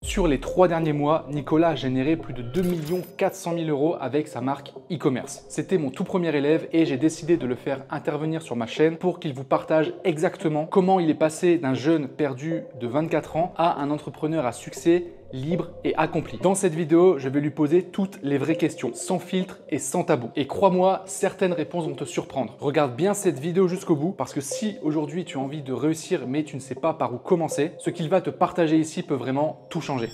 Sur les 3 derniers mois, Nicolas a généré plus de 2 400 000 € avec sa marque e-commerce. C'était mon tout premier élève et j'ai décidé de le faire intervenir sur ma chaîne pour qu'il vous partage exactement comment il est passé d'un jeune perdu de 24 ans à un entrepreneur à succès libre et accompli. Dans cette vidéo, je vais lui poser toutes les vraies questions, sans filtre et sans tabou. Et crois-moi, certaines réponses vont te surprendre. Regarde bien cette vidéo jusqu'au bout, parce que si aujourd'hui tu as envie de réussir mais tu ne sais pas par où commencer, ce qu'il va te partager ici peut vraiment tout changer.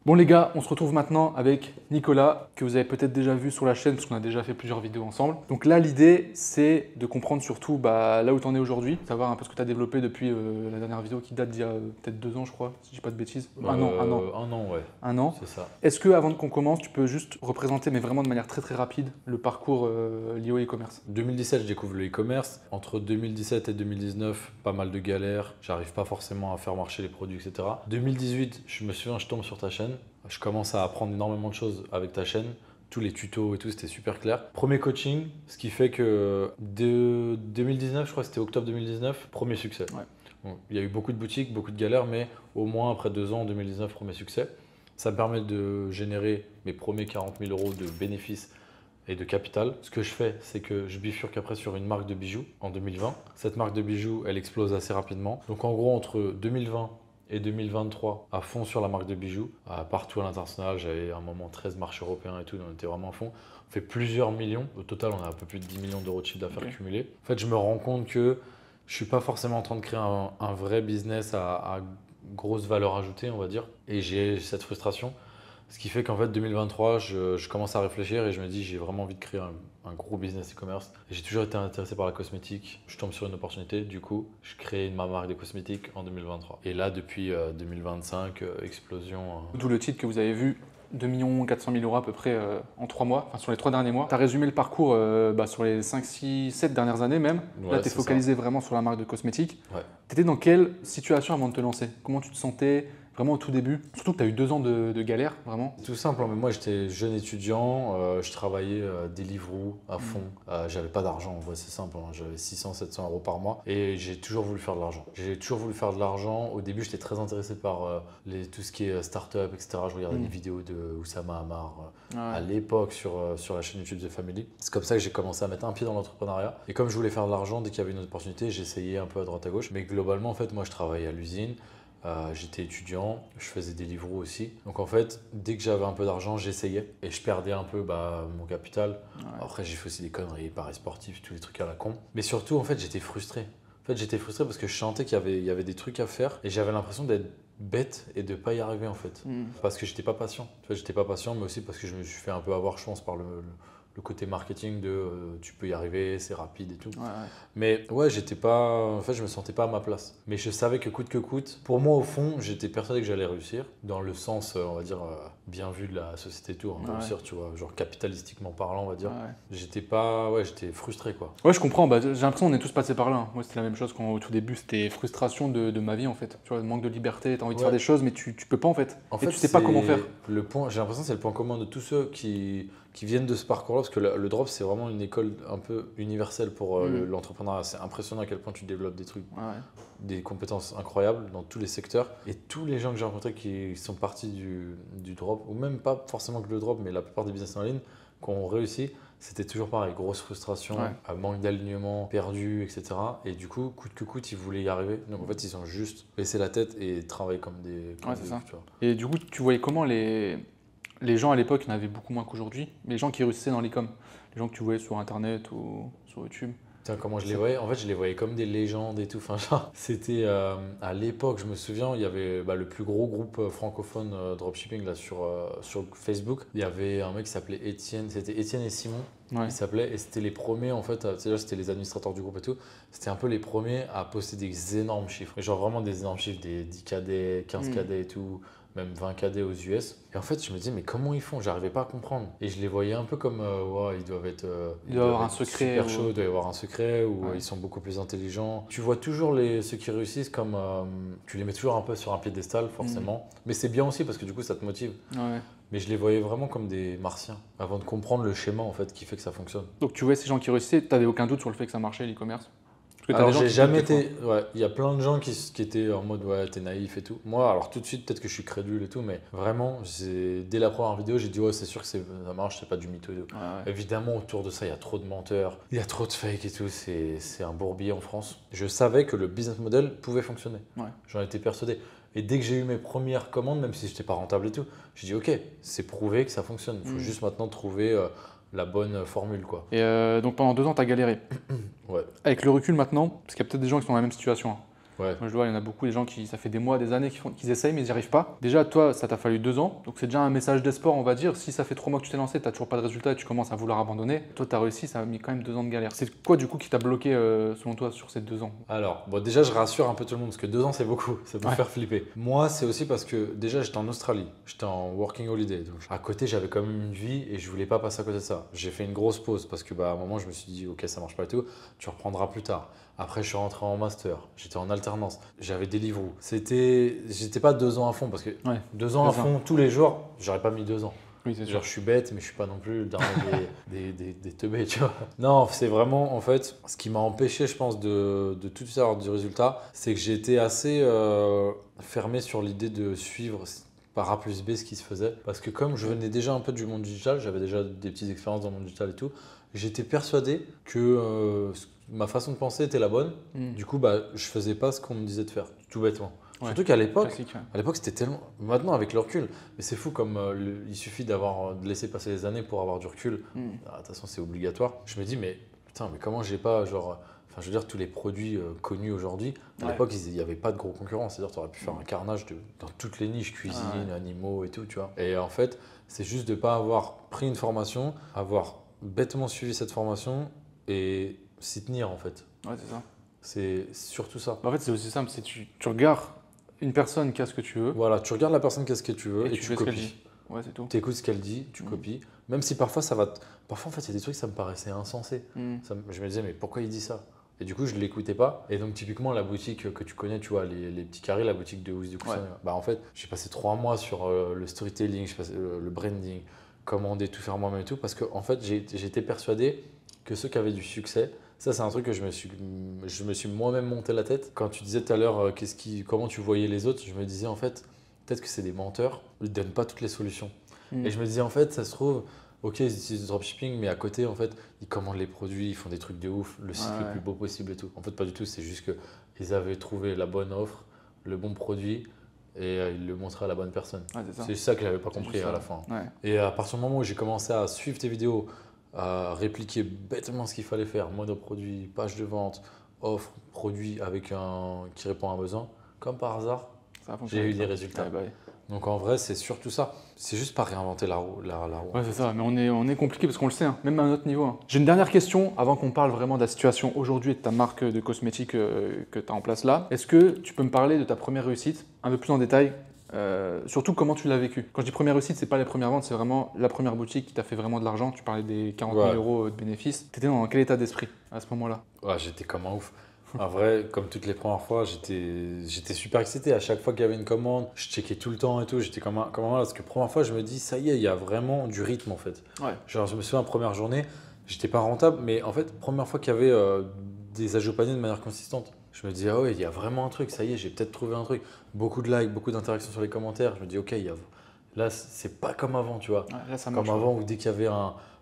Bon les gars, on se retrouve maintenant avec Nicolas, que vous avez peut-être déjà vu sur la chaîne, parce qu'on a déjà fait plusieurs vidéos ensemble. Donc là, l'idée, c'est de comprendre surtout là où tu en es aujourd'hui, savoir un peu ce que tu as développé depuis la dernière vidéo qui date d'il y a peut-être 2 ans, je crois, si je dis pas de bêtises. Un an. Un an, ouais. Un an. C'est ça. Est-ce que avant qu'on commence, tu peux juste représenter, mais vraiment de manière très très rapide, le parcours lié au e-commerce? 2017, je découvre le e-commerce. Entre 2017 et 2019, pas mal de galères. J'arrive pas forcément à faire marcher les produits, etc. 2018, je me souviens, je tombe sur ta chaîne. Je commence à apprendre énormément de choses avec ta chaîne. Tous les tutos et tout, c'était super clair. Premier coaching, ce qui fait que de 2019, je crois que c'était octobre 2019, premier succès. Ouais. Bon, il y a eu beaucoup de boutiques, beaucoup de galères, mais au moins après 2 ans, en 2019, premier succès. Ça me permet de générer mes premiers 40 000 € de bénéfices et de capital. Ce que je fais, c'est que je bifurque après sur une marque de bijoux en 2020. Cette marque de bijoux, elle explose assez rapidement. Donc en gros, entre 2020 et 2023, à fond sur la marque de bijoux, partout à l'international. J'avais un moment 13 marchés européens et tout, on était vraiment à fond. On fait plusieurs millions. Au total, on a un peu plus de 10 millions d'euros de chiffre d'affaires cumulé. En fait, je me rends compte que je ne suis pas forcément en train de créer un vrai business à grosse valeur ajoutée, on va dire. Et j'ai cette frustration. Ce qui fait qu'en fait, 2023, je commence à réfléchir et je me dis, j'ai vraiment envie de créer un gros business e-commerce. J'ai toujours été intéressé par la cosmétique. Je tombe sur une opportunité. Du coup, je crée ma marque de cosmétiques en 2023. Et là, depuis 2025, explosion. D'où le titre que vous avez vu, 2 400 000 € à peu près en 3 mois, enfin sur les 3 derniers mois. Tu as résumé le parcours sur les 5, 6, 7 dernières années même. Ouais, là, tu es c'est focalisé vraiment sur la marque de cosmétiques. Ouais. Tu étais dans quelle situation avant de te lancer? Comment tu te sentais vraiment au tout début? Surtout que tu as eu 2 ans de galère, vraiment. Tout simple, mais moi j'étais jeune étudiant, je travaillais Deliveroo à fond. J'avais pas d'argent, en vrai c'est simple, hein. J'avais 600-700 € par mois et j'ai toujours voulu faire de l'argent. J'ai toujours voulu faire de l'argent. Au début, j'étais très intéressé par tout ce qui est start-up, etc. Je regardais des vidéos de Oussama Ammar à l'époque sur la chaîne YouTube The Family. C'est comme ça que j'ai commencé à mettre un pied dans l'entrepreneuriat. Et comme je voulais faire de l'argent, dès qu'il y avait une opportunité, j'essayais un peu à droite à gauche. Mais globalement, en fait, moi je travaillais à l'usine. J'étais étudiant, je faisais des livres aussi. Donc en fait, dès que j'avais un peu d'argent, j'essayais et je perdais un peu mon capital. Après, j'ai fait aussi des conneries, paris sportifs, tous les trucs à la con. Mais surtout, en fait, j'étais frustré. En fait, j'étais frustré parce que je sentais qu'il y avait des trucs à faire et j'avais l'impression d'être bête et de ne pas y arriver en fait. Parce que j'étais pas patient. En fait, j'étais pas patient, mais aussi parce que je me suis fait un peu avoir, je pense, par le côté marketing de tu peux y arriver, c'est rapide et tout. Mais ouais, j'étais pas, en fait, je me sentais pas à ma place. Mais je savais que coûte, pour moi au fond, j'étais persuadé que j'allais réussir dans le sens, on va dire, bien vu de la société et tout, hein, réussir, tu vois, genre capitalistiquement parlant, on va dire. J'étais pas, j'étais frustré quoi. Ouais, je comprends. J'ai l'impression qu'on est tous passés par là, hein. Moi, c'était la même chose quand au tout début, c'était frustration de ma vie en fait. Tu vois, le manque de liberté, tu as envie de faire des choses, mais tu peux pas en fait. En et fait, tu sais pas comment faire. Le point, j'ai l'impression que c'est le point commun de tous ceux qui viennent de ce parcours-là, parce que le drop, c'est vraiment une école un peu universelle pour l'entrepreneuriat. C'est impressionnant à quel point tu développes des trucs, des compétences incroyables dans tous les secteurs. Et tous les gens que j'ai rencontrés qui sont partis du drop, ou même pas forcément que le drop, mais la plupart des business en ligne, qui ont réussi, c'était toujours pareil, grosse frustration, manque d'alignement, perdu, etc. Et du coup, coûte que coûte, ils voulaient y arriver. Donc en fait, ils ont juste baissé la tête et travaillé comme des c'est ça. tu vois. Et du coup, tu voyais comment les gens à l'époque, il y en avait beaucoup moins qu'aujourd'hui, mais les gens qui réussissaient dans l'e-com, les gens que tu voyais sur Internet ou sur YouTube. Tiens, comment je les voyais? En fait, je les voyais comme des légendes et tout. Enfin, genre, c'était à l'époque, je me souviens, il y avait le plus gros groupe francophone dropshipping là, sur Facebook. Il y avait un mec qui s'appelait Étienne, c'était Étienne et Simon. Ils s'appelaient, et c'était les premiers en fait, c'était les administrateurs du groupe et tout, c'était un peu les premiers à poster des énormes chiffres, genre vraiment des énormes chiffres, des 10 KD, 15 KD et tout, même 20 KD aux US. Et en fait, je me disais, mais comment ils font? J'arrivais pas à comprendre. Et je les voyais un peu comme, ils doivent être, il doit avoir un secret. Super chauds, il doit y avoir un secret, ou ils sont beaucoup plus intelligents. Tu vois toujours ceux qui réussissent comme, tu les mets toujours un peu sur un piédestal, forcément. Mais c'est bien aussi parce que du coup, ça te motive. Mais je les voyais vraiment comme des martiens, avant de comprendre le schéma en fait qui fait que ça fonctionne. Donc tu vois ces gens qui réussissaient, tu n'avais aucun doute sur le fait que ça marchait l'e-commerce? Parce que t'as Alors, des gens j'ai qui jamais doutent des été. Ouais, il y a plein de gens qui étaient en mode ouais, t'es naïf et tout. Moi, alors tout de suite, peut-être que je suis crédule et tout, mais vraiment, dès la première vidéo, j'ai dit ouais, c'est sûr que ça marche, c'est pas du mytho et tout. fois. Ouais. Évidemment, autour de ça, il y a trop de menteurs, il y a trop de fake et tout. C'est un bourbier en France. Je savais que le business model pouvait fonctionner. Ouais. J'en étais persuadé. Et dès que j'ai eu mes premières commandes, même si je n'étais pas rentable et tout, j'ai dit ok, c'est prouvé que ça fonctionne. Il faut juste maintenant trouver la bonne formule, quoi. Et donc pendant 2 ans, tu as galéré. Ouais. Avec le recul maintenant, parce qu'il y a peut-être des gens qui sont dans la même situation, hein. Ouais. Moi je vois, il y en a beaucoup, des gens qui, ça fait des mois, des années qu'ils essayent mais ils n'y arrivent pas. Déjà, toi, ça t'a fallu 2 ans, donc c'est déjà un message d'espoir, on va dire. Si ça fait 3 mois que tu t'es lancé, tu n'as toujours pas de résultat et tu commences à vouloir abandonner, toi tu as réussi, ça a mis quand même 2 ans de galère. C'est quoi du coup qui t'a bloqué selon toi sur ces 2 ans? Alors, bon, déjà, je rassure un peu tout le monde parce que 2 ans, c'est beaucoup. Ça peut faire flipper. Moi, c'est aussi parce que déjà, j'étais en Australie. J'étais en working holiday. Donc, à côté, j'avais quand même une vie et je voulais pas passer à côté de ça. J'ai fait une grosse pause parce que, bah, à un moment, je me suis dit, ok, ça marche pas et tout. Tu reprendras plus tard. Après, je suis rentré en master. J'étais en alternance. J'avais des livres. J'étais pas 2 ans à fond parce que 2 ans à fond tous les jours, j'aurais pas mis 2 ans. Oui, c'est sûr. Genre, je suis bête, mais je suis pas non plus le dernier des teubés, tu vois. Non, c'est vraiment, en fait, ce qui m'a empêché, je pense, de tout faire du résultat, c'est que j'étais assez fermé sur l'idée de suivre par A plus B ce qui se faisait. Parce que comme je venais déjà un peu du monde digital, j'avais déjà des petites expériences dans le monde digital et tout, j'étais persuadé que ma façon de penser était la bonne. Du coup, bah, je faisais pas ce qu'on me disait de faire, tout bêtement. Ouais. Surtout qu'à l'époque, Classique, ouais. c'était tellement. Maintenant, avec le recul, mais c'est fou comme il suffit de laisser passer les années pour avoir du recul. De toute façon, c'est obligatoire. Je me dis, mais putain, mais comment j'ai pas, genre. Enfin, je veux dire, tous les produits connus aujourd'hui, à l'époque, il n'y avait pas de gros concurrents. C'est-à-dire, tu aurais pu faire un carnage dans toutes les niches, cuisine, animaux et tout, tu vois. Et en fait, c'est juste de ne pas avoir pris une formation, avoir bêtement suivi cette formation et s'y tenir, en fait. Ouais, c'est ça. C'est surtout ça. En fait, c'est aussi simple, c'est tu regardes une personne qui a ce que tu veux. Voilà, tu regardes la personne qu'est-ce que tu veux et tu tu fais ce qu'elle copies. dit. Ouais, c'est tout. Tu écoutes ce qu'elle dit, tu copies. Même si parfois ça va. Parfois, en fait, il y a des trucs, ça me paraissait insensé. Je me disais, mais pourquoi il dit ça? Et du coup, je ne l'écoutais pas. Et donc, typiquement, la boutique que tu connais, tu vois, les petits carrés, la boutique de Housse du Coussin. Ouais. Bah, en fait, j'ai passé 3 mois sur le storytelling, j'ai passé, le branding, commander, tout faire moi-même et tout. Parce que, en fait, j'étais persuadé que ceux qui avaient du succès, ça, c'est un truc que je me suis moi-même monté la tête. Quand tu disais tout à l'heure comment tu voyais les autres, je me disais en fait, peut-être que c'est des menteurs, ils ne donnent pas toutes les solutions. Et je me disais en fait, ça se trouve, ok, ils utilisent du dropshipping, mais à côté, en fait, ils commandent les produits, ils font des trucs de ouf, le site le plus beau possible et tout. En fait, pas du tout, c'est juste qu'ils avaient trouvé la bonne offre, le bon produit et ils le montraient à la bonne personne. Ouais, c'est ça que je n'avais pas compris à la fin. Ouais. Et à partir du moment où j'ai commencé à suivre tes vidéos, à répliquer bêtement ce qu'il fallait faire, monoproduit, page de vente, offre, produit qui répond à un besoin, comme par hasard, j'ai eu des résultats. Ouais, bah ouais. Donc en vrai, c'est surtout ça. C'est juste pas réinventer la roue. Ouais, c'est ça, mais on est compliqué parce qu'on le sait, hein, même à notre niveau. Hein. J'ai une dernière question avant qu'on parle vraiment de la situation aujourd'hui et de ta marque de cosmétiques que tu as en place là. Est-ce que tu peux me parler de ta première réussite un peu plus en détail? Surtout comment tu l'as vécu. Quand je dis première réussite, c'est pas les premières ventes, c'est vraiment la première boutique qui t'a fait vraiment de l'argent. Tu parlais des 40 000 euros de bénéfices. Tu étais dans quel état d'esprit à ce moment-là? Ouais, j'étais comme un ouf. En vrai, comme toutes les premières fois, j'étais super excité. À chaque fois qu'il y avait une commande, je checkais tout le temps et tout. J'étais comme un malade parce que première fois, je me dis, ça y est, il y a vraiment du rythme en fait. Ouais. Genre, je me souviens, première journée, j'étais pas rentable, mais en fait, première fois qu'il y avait des ajouts paniers de manière consistante. Je me dis, ah ouais, il y a vraiment un truc, ça y est, j'ai peut-être trouvé un truc. Beaucoup de likes, beaucoup d'interactions sur les commentaires. Je me dis, ok, là, c'est pas comme avant, tu vois. Ouais, là, ça Comme marche, avant, où dès qu'il y avait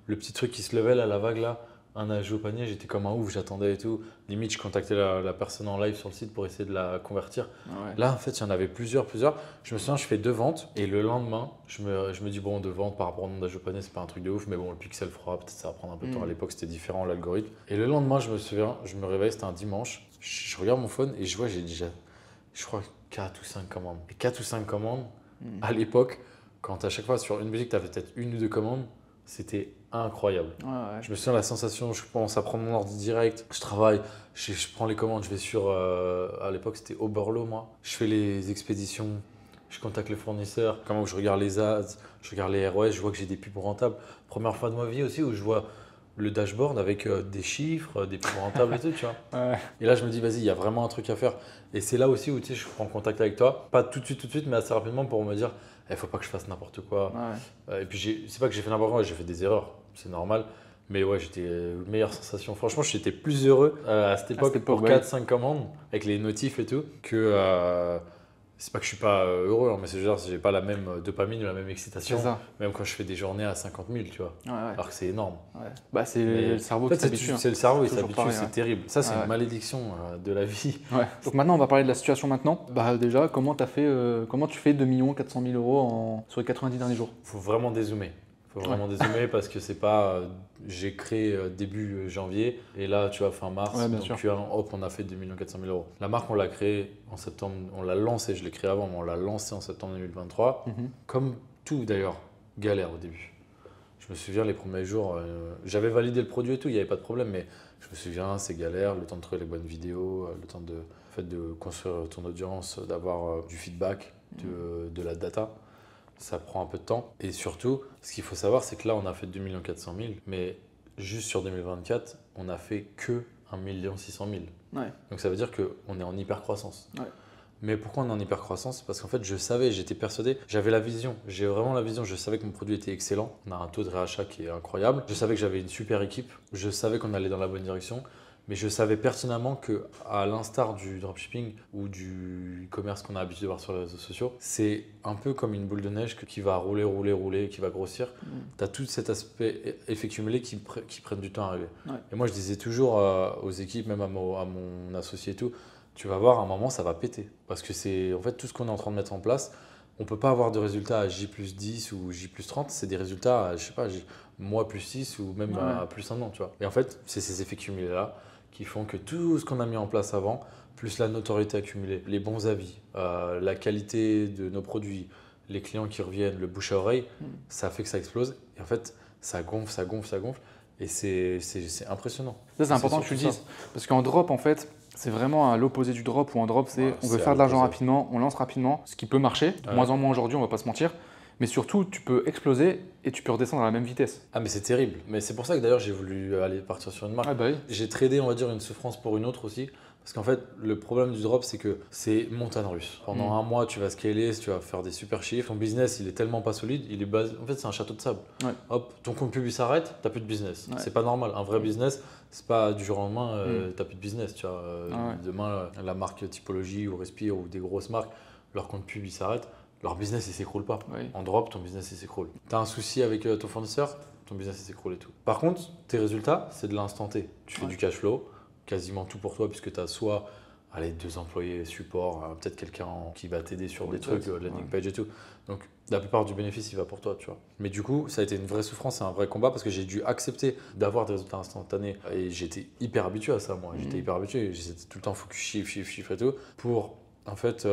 le petit truc qui se levait, là, la vague, là, un ajout au panier, j'étais comme un ouf, j'attendais et tout. Limite, je contactais la personne en live sur le site pour essayer de la convertir. Ouais. Là, en fait, il y en avait plusieurs. Je me souviens, je fais 2 ventes et le lendemain, je me dis, bon, 2 ventes par rapport au nombre d'ajouts au panier, c'est pas un truc de ouf, mais bon, le pixel froid, peut-être ça va prendre un peu de temps. À l'époque, c'était différent, l'algorithme. Et le lendemain, je me souviens, je me réveille, c'était un dimanche. Je regarde mon phone et je vois, j'ai déjà, je crois, 4 ou 5 commandes. Et 4 ou 5 commandes, à l'époque, quand à chaque fois sur une boutique, tu avais peut-être 1 ou 2 commandes, c'était incroyable. Ouais. Je me souviens la sensation, je commence à prendre mon ordi direct, je travaille, je prends les commandes, je vais sur, à l'époque c'était Oberlo moi, je fais les expéditions, je contacte le fournisseur, comment je regarde les ads, je regarde les ROS, je vois que j'ai des pubs rentables. Première fois de ma vie aussi où je vois le dashboard avec des chiffres, des pubs rentables et tout, tu vois. Ouais. Et là je me dis vas-y, il y a vraiment un truc à faire. Et c'est là aussi où tu sais, je prends contact avec toi, pas tout de suite, mais assez rapidement pour me dire il faut pas que je fasse n'importe quoi. Ouais. Et puis c'est pas que j'ai fait n'importe quoi, j'ai fait des erreurs, c'est normal. Mais ouais, j'étais meilleure sensation. Franchement, j'étais plus heureux à cette époque pour ouais. 4-5 commandes avec les notifs et tout que. C'est pas que je suis pas heureux, hein, mais c'est genre j'ai pas la même dopamine ou la même excitation. C'est ça. Même quand je fais des journées à 50 000, tu vois. Ouais, ouais. Alors que c'est énorme. Ouais. Bah, c'est Mais le cerveau en fait, qui s'habitue. c'est le cerveau, il Toujours s'habitue, pareil, c'est ouais. terrible. Ça, c'est Ouais. une malédiction de la vie. Ouais. Donc maintenant, on va parler de la situation maintenant. Bah déjà, comment tu fais 2 400 000 euros sur les 90 derniers jours? Faut vraiment dézoomer. Faut vraiment dézoomer parce que c'est pas. J'ai créé début janvier et là, tu vois, fin mars. Ouais, bien donc, sûr. hop, on a fait 2 400 000 euros. La marque, on l'a créée en septembre. On l'a lancée, je l'ai créée avant, mais on l'a lancée en septembre 2023. Comme tout d'ailleurs, galère au début. Je me souviens les premiers jours, j'avais validé le produit et tout, il n'y avait pas de problème, mais je me souviens, c'est galère, le temps de trouver les bonnes vidéos, le temps de construire ton audience, d'avoir du feedback, de la data. Ça prend un peu de temps. Et surtout, ce qu'il faut savoir, c'est que là, on a fait 2 400 000, mais juste sur 2024, on n'a fait que 1 600 000. Ouais. Donc ça veut dire qu'on est en hyper croissance. Ouais. Mais pourquoi on est en hyper croissance? Parce qu'en fait, je savais, j'étais persuadé, j'avais la vision, j'ai vraiment la vision, je savais que mon produit était excellent, on a un taux de réachat qui est incroyable, je savais que j'avais une super équipe, je savais qu'on allait dans la bonne direction, mais je savais pertinemment que, à l'instar du dropshipping ou du e-commerce qu'on a l'habitude de voir sur les réseaux sociaux, c'est un peu comme une boule de neige qui va rouler, qui va grossir. Tu as tout cet aspect effet cumulé qui prennent du temps à arriver. Ouais. Et moi, je disais toujours aux équipes, même à mon associé et tout, tu vas voir, à un moment, ça va péter. Parce que c'est en fait tout ce qu'on est en train de mettre en place. On ne peut pas avoir de résultats à J+10 ou J+30. C'est des résultats à, je sais pas, mois plus 6 ou même à plus 1 an, tu vois. Et en fait, c'est ces effets cumulés-là qui font que tout ce qu'on a mis en place avant, plus la notoriété accumulée, les bons avis, la qualité de nos produits, les clients qui reviennent, le bouche à oreille, ça fait que ça explose. Et en fait, ça gonfle. Et c'est impressionnant. Ça, c'est important que tu le dises. Parce qu'en drop, en fait, c'est vraiment à l'opposé du drop, où en drop, c'est on veut faire de l'argent rapidement, on lance rapidement, ce qui peut marcher, de moins en moins aujourd'hui, on va pas se mentir. Mais surtout, tu peux exploser et tu peux redescendre à la même vitesse. Ah mais c'est terrible. Mais c'est pour ça que d'ailleurs j'ai voulu aller partir sur une marque. Ah bah oui. J'ai tradé, on va dire, une souffrance pour une autre aussi. Parce qu'en fait, le problème du drop, c'est que c'est montagne russe. Pendant un mois, tu vas scaler, tu vas faire des super chiffres. Ton business, il est tellement pas solide, il est basé. En fait, c'est un château de sable. Ouais. Hop, ton compte public s'arrête, t'as plus de business. Ouais. C'est pas normal. Un vrai business, c'est pas du jour au lendemain, t'as plus de business. Tu vois. Ouais. Demain, la marque Typologie ou Respire ou des grosses marques, leur compte public s'arrête, leur business il s'écroule pas. Oui. En drop, ton business il s'écroule. T'as un souci avec ton fournisseur, ton business il s'écroule et tout. Par contre, tes résultats, c'est de l'instant T. Tu fais du cash flow, quasiment tout pour toi, puisque tu as soit 2 employés support, peut-être quelqu'un qui va t'aider sur des trucs, landing page et tout. Donc la plupart du bénéfice il va pour toi, tu vois. Mais du coup, ça a été une vraie souffrance, c'est un vrai combat parce que j'ai dû accepter d'avoir des résultats instantanés et j'étais hyper habitué à ça, moi. J'étais hyper habitué, j'étais tout le temps focus chiffre et tout pour en fait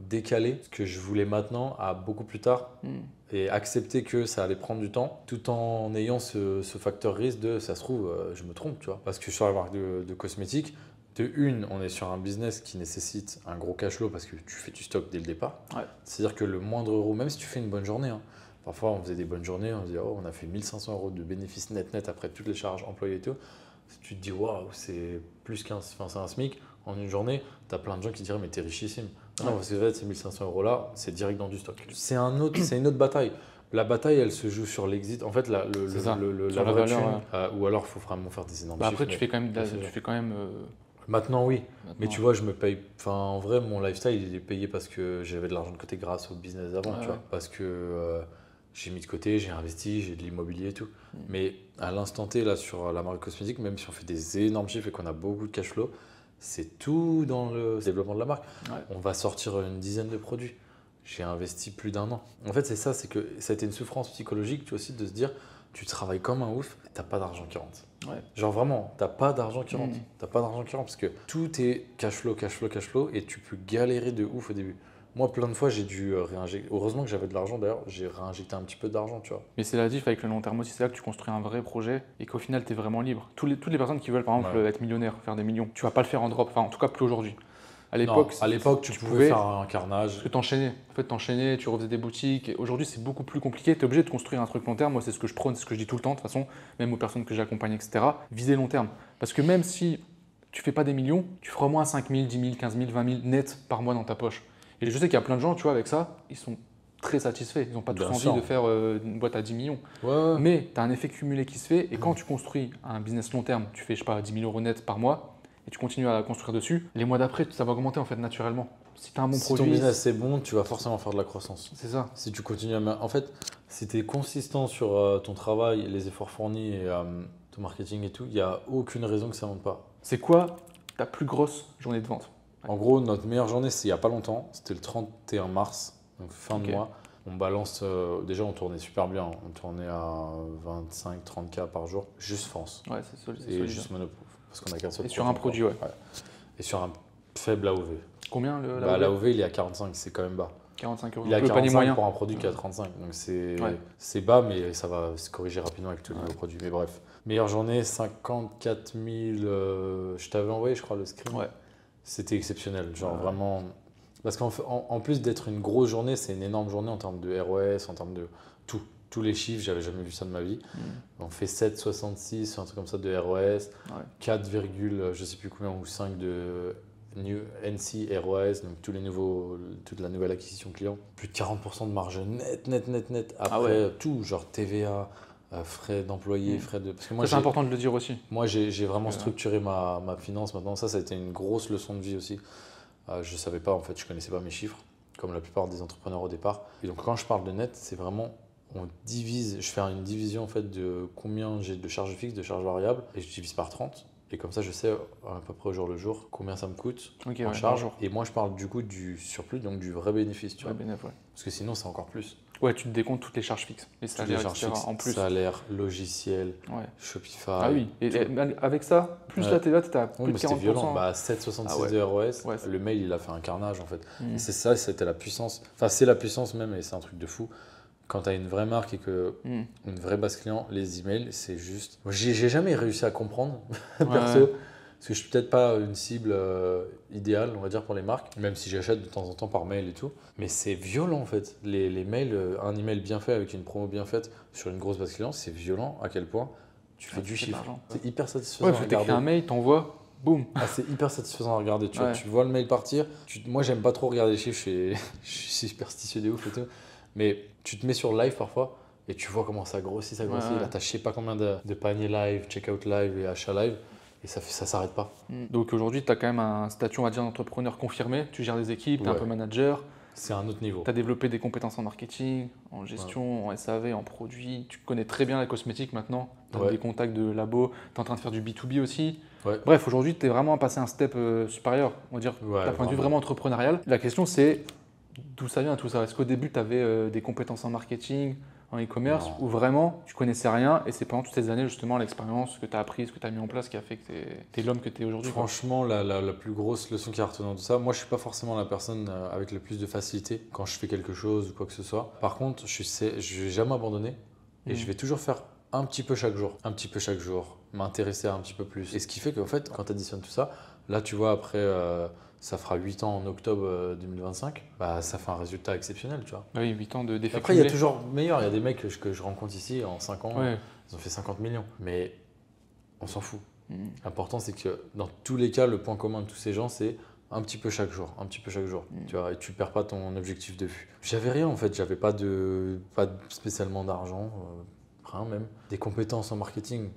décaler ce que je voulais maintenant à beaucoup plus tard et accepter que ça allait prendre du temps tout en ayant ce facteur risque de ça se trouve je me trompe, tu vois. Parce que sur la marque de cosmétiques, on est sur un business qui nécessite un gros cash flow parce que tu fais du stock dès le départ. Ouais. C'est-à-dire que le moindre euro, même si tu fais une bonne journée, hein, parfois on faisait des bonnes journées, on se dit oh, on a fait 1 500 euros de bénéfices net après toutes les charges employées et tout. Tu te dis waouh, c'est plus c'est un SMIC. En une journée, tu as plein de gens qui diraient mais t'es richissime. Non, parce que en fait, ces 1 500 euros là, c'est direct dans du stock. C'est une autre bataille. La bataille, elle se joue sur l'exit. En fait, la vraie thune, ou alors il faut vraiment faire des énormes chiffres. Après, tu fais quand même. Maintenant, oui. Mais tu vois, je me paye. Enfin, en vrai, mon lifestyle, il est payé parce que j'avais de l'argent de côté grâce au business d'avant, tu vois. Parce que j'ai mis de côté, j'ai investi, j'ai de l'immobilier et tout. Mais à l'instant T, là, sur la marque cosmétique, même si on fait des énormes chiffres et qu'on a beaucoup de cash flow, c'est tout dans le développement de la marque. Ouais. On va sortir une dizaine de produits. J'ai investi plus d'1 an. En fait, c'est ça, c'est que ça a été une souffrance psychologique, tu vois, aussi, de se dire, tu travailles comme un ouf, t'as pas d'argent qui rentre. Ouais. Genre vraiment, t'as pas d'argent qui rentre. T'as pas d'argent qui rentre parce que tout est cash flow et tu peux galérer de ouf au début. Moi, plein de fois, j'ai dû réinjecter. Heureusement que j'avais de l'argent d'ailleurs, j'ai réinjecté un petit peu d'argent, tu vois. Mais c'est la diff avec le long terme aussi, c'est là que tu construis un vrai projet et qu'au final, tu es vraiment libre. Toutes les personnes qui veulent, par exemple, être millionnaires, faire des millions, tu vas pas le faire en drop, enfin, en tout cas, plus aujourd'hui. À l'époque, tu pouvais faire un carnage. Parce que t'enchaînais. En fait, t'enchaînais, tu refaisais des boutiques. Aujourd'hui, c'est beaucoup plus compliqué. Tu es obligé de construire un truc long terme. Moi, c'est ce que je prône, c'est ce que je dis tout le temps, de toute façon, même aux personnes que j'accompagne, etc. Viser long terme. Parce que même si tu fais pas des millions, tu feras au moins 5 000, 10 000, 15 000, 20 000 net par mois dans ta poche. Et je sais qu'il y a plein de gens, tu vois, avec ça, ils sont très satisfaits. Ils n'ont pas tous Bien envie sûr. de faire une boîte à 10 millions. Ouais. Mais tu as un effet cumulé qui se fait et quand tu construis un business long terme, tu fais, je sais pas, 10 000 euros net par mois et tu continues à construire dessus, les mois d'après, ça va augmenter en fait naturellement. Si tu as un bon Si produit, ton business est bon, tu vas forcément faire de la croissance. c'est ça. Si tu continues En fait, si tu es consistant sur ton travail, les efforts fournis et ton marketing et tout, il n'y a aucune raison que ça ne monte pas. C'est quoi ta plus grosse journée de vente? En gros, notre meilleure journée, c'est il n'y a pas longtemps. C'était le 31 mars, donc fin de Ok. mois. On balance, déjà on tournait super bien. On tournait à 25-30K par jour, juste France. Ouais, c'est solide. Et juste Monoproof. Parce qu'on a qu'un seul Et sur un produit, ouais. Et sur un faible AOV. Combien le Bah, l'AOV, il est à 45, c'est quand même bas. 45 euros. Il est à Le panier 45 moyen. pour un produit qui est à 35. Donc Ouais. c'est bas, mais ça va se corriger rapidement avec tous les nouveaux produits. Mais bref. Meilleure journée, 54 000. Je t'avais envoyé, je crois, le screen. Ouais. C'était exceptionnel. Genre Ouais. vraiment. Parce qu'en plus d'être une grosse journée, c'est une énorme journée en termes de ROS, en termes de tout. Tous les chiffres, j'avais jamais vu ça de ma vie. On fait 7,66, un truc comme ça de ROS, 4, je sais plus combien ou 5 de New NC ROS, donc toute la nouvelle acquisition client. Plus de 40% de marge net. Après tout, genre TVA, frais d'employés, frais de. Parce que moi, Ça, c'est important de le dire aussi. moi, j'ai vraiment structuré ma finance maintenant. Ça a été une grosse leçon de vie aussi. Je ne savais pas, en fait, je ne connaissais pas mes chiffres, comme la plupart des entrepreneurs au départ. Et donc, quand je parle de net, c'est vraiment, je fais une division en fait, de combien j'ai de charges fixes, de charges variables, et je divise par 30. Et comme ça, je sais à peu près au jour le jour combien ça me coûte Ok, en ouais, charge. par jour. Et moi, je parle du coup du surplus, donc du vrai bénéfice. Tu vois. Ouais, bénéf, ouais. Parce que sinon, c'est encore plus. Ouais, tu te décomptes toutes les charges fixes, les Toutes les salaires, charges etc. fixes, En plus. salaire, logiciel, Ouais. Shopify. Ah oui, et tout. avec ça, plus Ouais. la TVA, tu à Oui, plus mais de c'était 40%. violent. Bah, 7,66 Ah ouais. de ROS, Ouais, c'est- le mail, il a fait un carnage en fait. Mm. Et c'est ça, c'était la puissance. Enfin, c'est la puissance même, et c'est un truc de fou. Quand tu as une vraie marque et que Mm. une vraie base client, les emails, c'est juste. Moi, j'ai jamais réussi à comprendre, perso. Ouais. Parce que je suis peut-être pas une cible idéale, on va dire, pour les marques, même si j'achète de temps en temps par mail et tout. Mais c'est violent en fait. Les mails, un email bien fait avec une promo bien faite sur une grosse base client, c'est violent à quel point tu fais Ouais, du tu fais de chiffre. l'argent. C'est hyper satisfaisant Ouais, à parce que t'écris regarder. un mail, t'envoies, boum. Ah, c'est hyper satisfaisant à regarder. Tu, vois, Ouais. tu vois le mail partir. Moi, j'aime pas trop regarder les chiffres. Je suis superstitieux de ouf et tout. Mais tu te mets sur live parfois et tu vois comment ça grossit. Ouais. Là, t'as je sais pas combien de paniers live, checkout live et achats live. Et ça s'arrête pas. Donc aujourd'hui, tu as quand même un statut, on va dire, d'entrepreneur confirmé. Tu gères des équipes, tu es un Ouais. peu manager. C'est un autre niveau. Tu as développé des compétences en marketing, en gestion, en SAV, en produits. Tu connais très bien la cosmétique maintenant. Tu as Ouais. des contacts de labo. Tu es en train de faire du B2B aussi. Ouais. Bref, aujourd'hui, tu es vraiment passé un step supérieur, on va dire, Ouais, d'un point de vue vraiment entrepreneurial. La question, c'est d'où ça vient tout ça? Est-ce qu'au début, tu avais des compétences en marketing, en e-commerce, Non. ou vraiment tu connaissais rien et c'est pendant toutes ces années, justement, l'expérience que tu as apprise, que tu as mis en place qui a fait que tu es l'homme que tu es aujourd'hui, quoi? Franchement, la plus grosse leçon qui a retenu de ça, moi je suis pas forcément la personne avec le plus de facilité quand je fais quelque chose ou quoi que ce soit. Par contre, je vais jamais abandonner et je vais toujours faire un petit peu chaque jour, m'intéresser un petit peu plus. Et ce qui fait qu'en fait, quand tu additionnes tout ça, là tu vois après ça fera 8 ans en octobre 2025, bah, ça fait un résultat exceptionnel, tu vois. Bah oui, 8 ans d'effet Après, il y a cumulé. toujours meilleur. Il y a des mecs que je rencontre ici en 5 ans, Ouais. ils ont fait 50 millions. Mais on s'en fout. Mhm. L'important, c'est que dans tous les cas, le point commun de tous ces gens, c'est un petit peu chaque jour, tu vois, et tu perds pas ton objectif de vue. J'avais rien en fait, j'avais pas spécialement d'argent, rien même. Des compétences en marketing,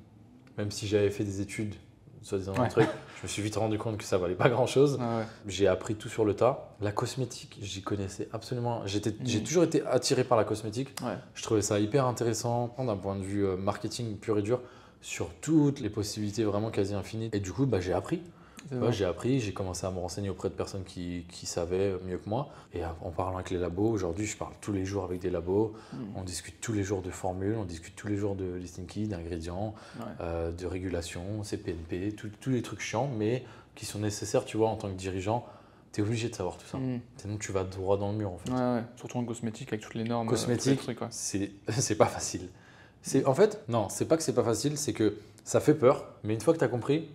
même si j'avais fait des études, soi-disant un truc, je me suis vite rendu compte que ça valait pas grand-chose. Ah ouais. J'ai appris tout sur le tas. La cosmétique, j'y connaissais absolument. J'ai toujours été attiré par la cosmétique. Ouais. Je trouvais ça hyper intéressant d'un point de vue marketing pur et dur sur toutes les possibilités vraiment quasi infinies. Et du coup, bah, j'ai appris. C'est Ouais, vrai. j'ai appris, j'ai commencé à me renseigner auprès de personnes qui savaient mieux que moi. Et en parlant avec les labos, aujourd'hui, je parle tous les jours avec des labos. On discute tous les jours de formules, on discute tous les jours de listing key, d'ingrédients, Ouais. de régulation, CPNP, tous les trucs chiants, mais qui sont nécessaires, tu vois, en tant que dirigeant. Tu es obligé de savoir tout ça. Sinon, tu vas droit dans le mur, en fait. Ouais. Surtout en cosmétique avec toutes les normes. Cosmétique, tous les trucs, ouais. c'est pas facile. En fait, non, c'est pas que c'est pas facile, c'est que ça fait peur, mais une fois que tu as compris,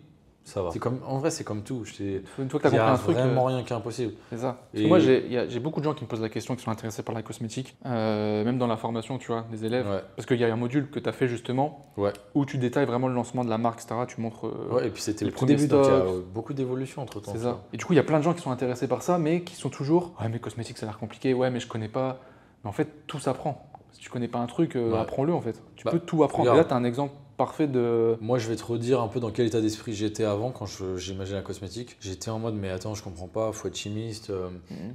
ça va. En vrai, c'est comme tout. Une fois que tu as Il n'y compris a un truc, vraiment rien qui est impossible. c'est ça. Parce Et- que moi, j'ai beaucoup de gens qui me posent la question, qui sont intéressés par la cosmétique, même dans la formation, tu vois, des élèves. Ouais. Parce qu'il y a un module que tu as fait justement, Ouais. où tu détailles vraiment le lancement de la marque, etc. Tu montres. Ouais, et puis c'était les le tout premiers début, donc il y a stocks. beaucoup d'évolution entre temps. C'est ça. Et du coup, il y a plein de gens qui sont intéressés par ça, mais qui sont toujours. Ouais, mais cosmétique, ça a l'air compliqué. Ouais, mais je connais pas. Mais en fait, tout s'apprend. Si tu connais pas un truc, Ouais. apprends-le en fait. Tu Bah, peux tout apprendre. Et regarde. là, tu as un exemple parfait de. Moi, je vais te redire un peu dans quel état d'esprit j'étais avant quand j'imaginais la cosmétique. J'étais en mode, mais attends, je comprends pas, faut être chimiste. Mhm.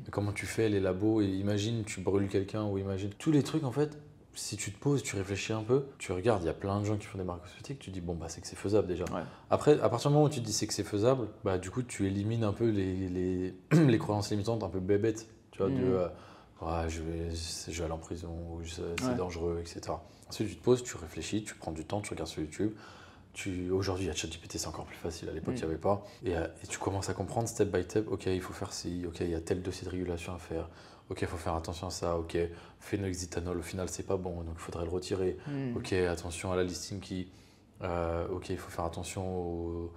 Mais comment tu fais les labos? Et imagine, tu brûles quelqu'un ou imagine. Tous les trucs, en fait, si tu te poses, tu réfléchis un peu, tu regardes, il y a plein de gens qui font des marques cosmétiques, tu dis, bon, bah, c'est que c'est faisable déjà. Ouais. Après, à partir du moment où tu te dis c'est que c'est faisable, bah, du coup, tu élimines un peu les croyances limitantes un peu bébêtes, tu vois, Mhm. ouais, je vais aller en prison, ou c'est Ouais. dangereux, etc. Ensuite, tu te poses, tu réfléchis, tu prends du temps, tu regardes sur YouTube. Aujourd'hui, il y a ChatGPT, c'est encore plus facile. À l'époque, il n'y avait pas. Et tu commences à comprendre step by step. Ok, il faut faire ci. Ok, il y a tel dossier de régulation à faire. Ok, il faut faire attention à ça. Ok, phénoxyéthanol, au final, c'est pas bon, donc il faudrait le retirer. Mhm. Ok, attention à la listing qui. Ok, il faut faire attention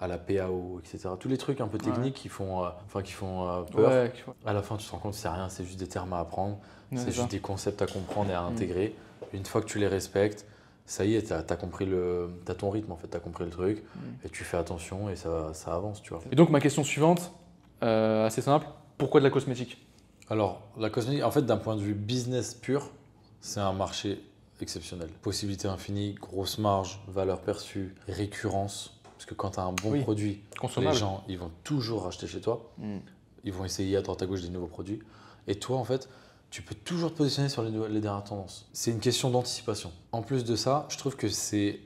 à la PAO, etc. Tous les trucs un peu techniques qui font, peur. Ouais, À la fin, tu te rends compte que c'est rien, c'est juste des termes à apprendre. ouais, C'est c'est juste ça. des concepts à comprendre et à intégrer. Une fois que tu les respectes, ça y est, tu as compris t'as ton rythme en fait, tu as compris le truc et tu fais attention et ça avance, tu vois. Et donc, ma question suivante, assez simple, pourquoi de la cosmétique? Alors, la cosmétique, en fait, d'un point de vue business pur, c'est un marché exceptionnel. Possibilité infinie, grosse marge, valeur perçue, récurrence. Parce que quand tu as un bon Oui, produit, consommable. les gens, ils vont toujours acheter chez toi. Mhm. Ils vont essayer à droite à gauche des nouveaux produits. Et toi, en fait, tu peux toujours te positionner sur les dernières tendances. C'est une question d'anticipation. En plus de ça, je trouve que c'est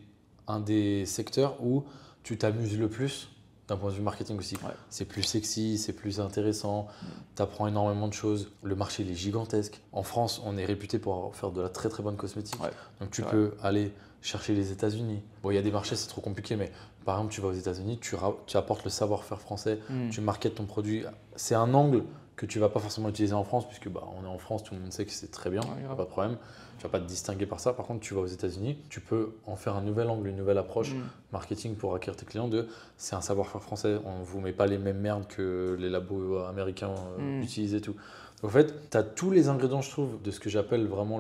un des secteurs où tu t'amuses le plus d'un point de vue marketing aussi. Ouais. C'est plus sexy, c'est plus intéressant, tu apprends énormément de choses. Le marché, il est gigantesque. En France, on est réputé pour faire de la très très bonne cosmétique. Ouais. Donc tu C'est peux aller chercher les États-Unis. Bon, il y a des marchés, c'est trop compliqué, mais par exemple, tu vas aux États-Unis, tu apportes le savoir-faire français, Mhm. tu marketes ton produit. C'est un angle que tu vas pas forcément utiliser en France, puisque on est en France, tout le monde sait que c'est très bien, Ouais, grave. pas de problème. Tu vas pas te distinguer par ça. Par contre, tu vas aux États-Unis, tu peux en faire un nouvel angle, une nouvelle approche Mhm. marketing pour acquérir tes clients. C'est un savoir-faire français. On ne vous met pas les mêmes merdes que les labos américains utilisent et tout. Donc, en fait, tu as tous les ingrédients, je trouve, de ce que j'appelle vraiment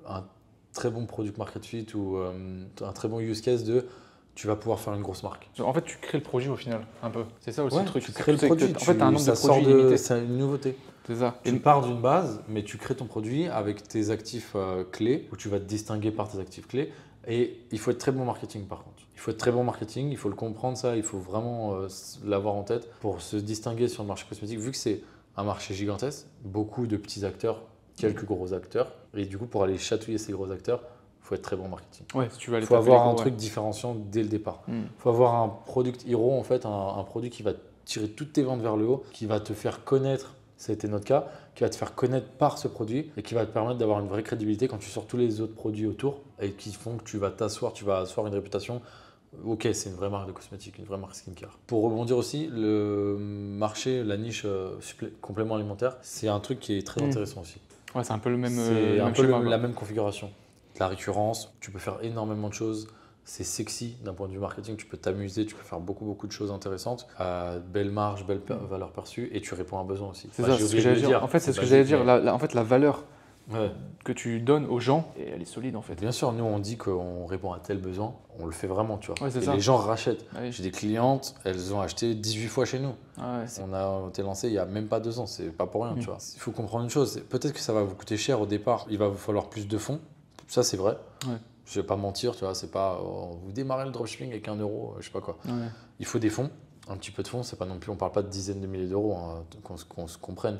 un très bon product market fit ou un très bon use case tu vas pouvoir faire une grosse marque. En fait, tu crées le produit au final, un peu. C'est ça aussi Ouais, le truc. tu crées le C'est que produit. En fait, tu as un nombre ça de sort produits illimité. c'est une nouveauté. C'est ça. Tu pars d'une base, mais tu crées ton produit avec tes actifs clés, où tu vas te distinguer par tes actifs clés. Et il faut être très bon marketing par contre. Il faut être très bon marketing, il faut le comprendre ça, il faut vraiment l'avoir en tête pour se distinguer sur le marché cosmétique, vu que c'est un marché gigantesque, beaucoup de petits acteurs, quelques gros acteurs. Et du coup, pour aller chatouiller ces gros acteurs, il faut être très bon en marketing. Ouais, si tu veux aller Il faut taper avoir les un gros, truc différenciant dès le départ. ouais. Il faut avoir un product hero, en fait, un produit qui va tirer toutes tes ventes vers le haut, qui va te faire connaître, ça a été notre cas, qui va te faire connaître par ce produit et qui va te permettre d'avoir une vraie crédibilité quand tu sors tous les autres produits autour et qui font que tu vas asseoir une réputation. Ok, c'est une vraie marque de cosmétiques, une vraie marque skincare. Pour rebondir aussi, le marché, la niche complément alimentaire, c'est un truc qui est très intéressant aussi. Ouais, c'est un peu le même, C'est le un même peu schéma, quoi. la même configuration. La récurrence, tu peux faire énormément de choses. C'est sexy d'un point de vue marketing, tu peux t'amuser, tu peux faire beaucoup de choses intéressantes. Belle marge, belle valeur perçue et tu réponds à un besoin aussi. C'est Enfin, ça, j'ai c'est ce que oublié de j'allais le dire. En fait, c'est ce que basique, j'allais dire. mais- En fait, la valeur Ouais. que tu donnes aux gens, et elle est solide en fait. Bien sûr, nous on dit qu'on répond à tel besoin, on le fait vraiment, tu vois. Ouais, c'est et ça. les gens rachètent. Ah oui. J'ai des clientes, elles ont acheté 18 fois chez nous. Ah ouais, On a été lancé il n'y a même pas 2 ans, c'est pas pour rien, Mm. tu vois. Il faut comprendre une chose, peut-être que ça va vous coûter cher au départ, il va vous falloir plus de fonds, ça c'est vrai. Ouais. Je vais pas mentir, tu vois, c'est pas vous démarrez le dropshipping avec 1 euro, je sais pas quoi. ouais. Il faut des fonds, un petit peu de fonds, c'est pas non plus, on parle pas de dizaines de milliers d'euros, hein, qu'on se comprenne.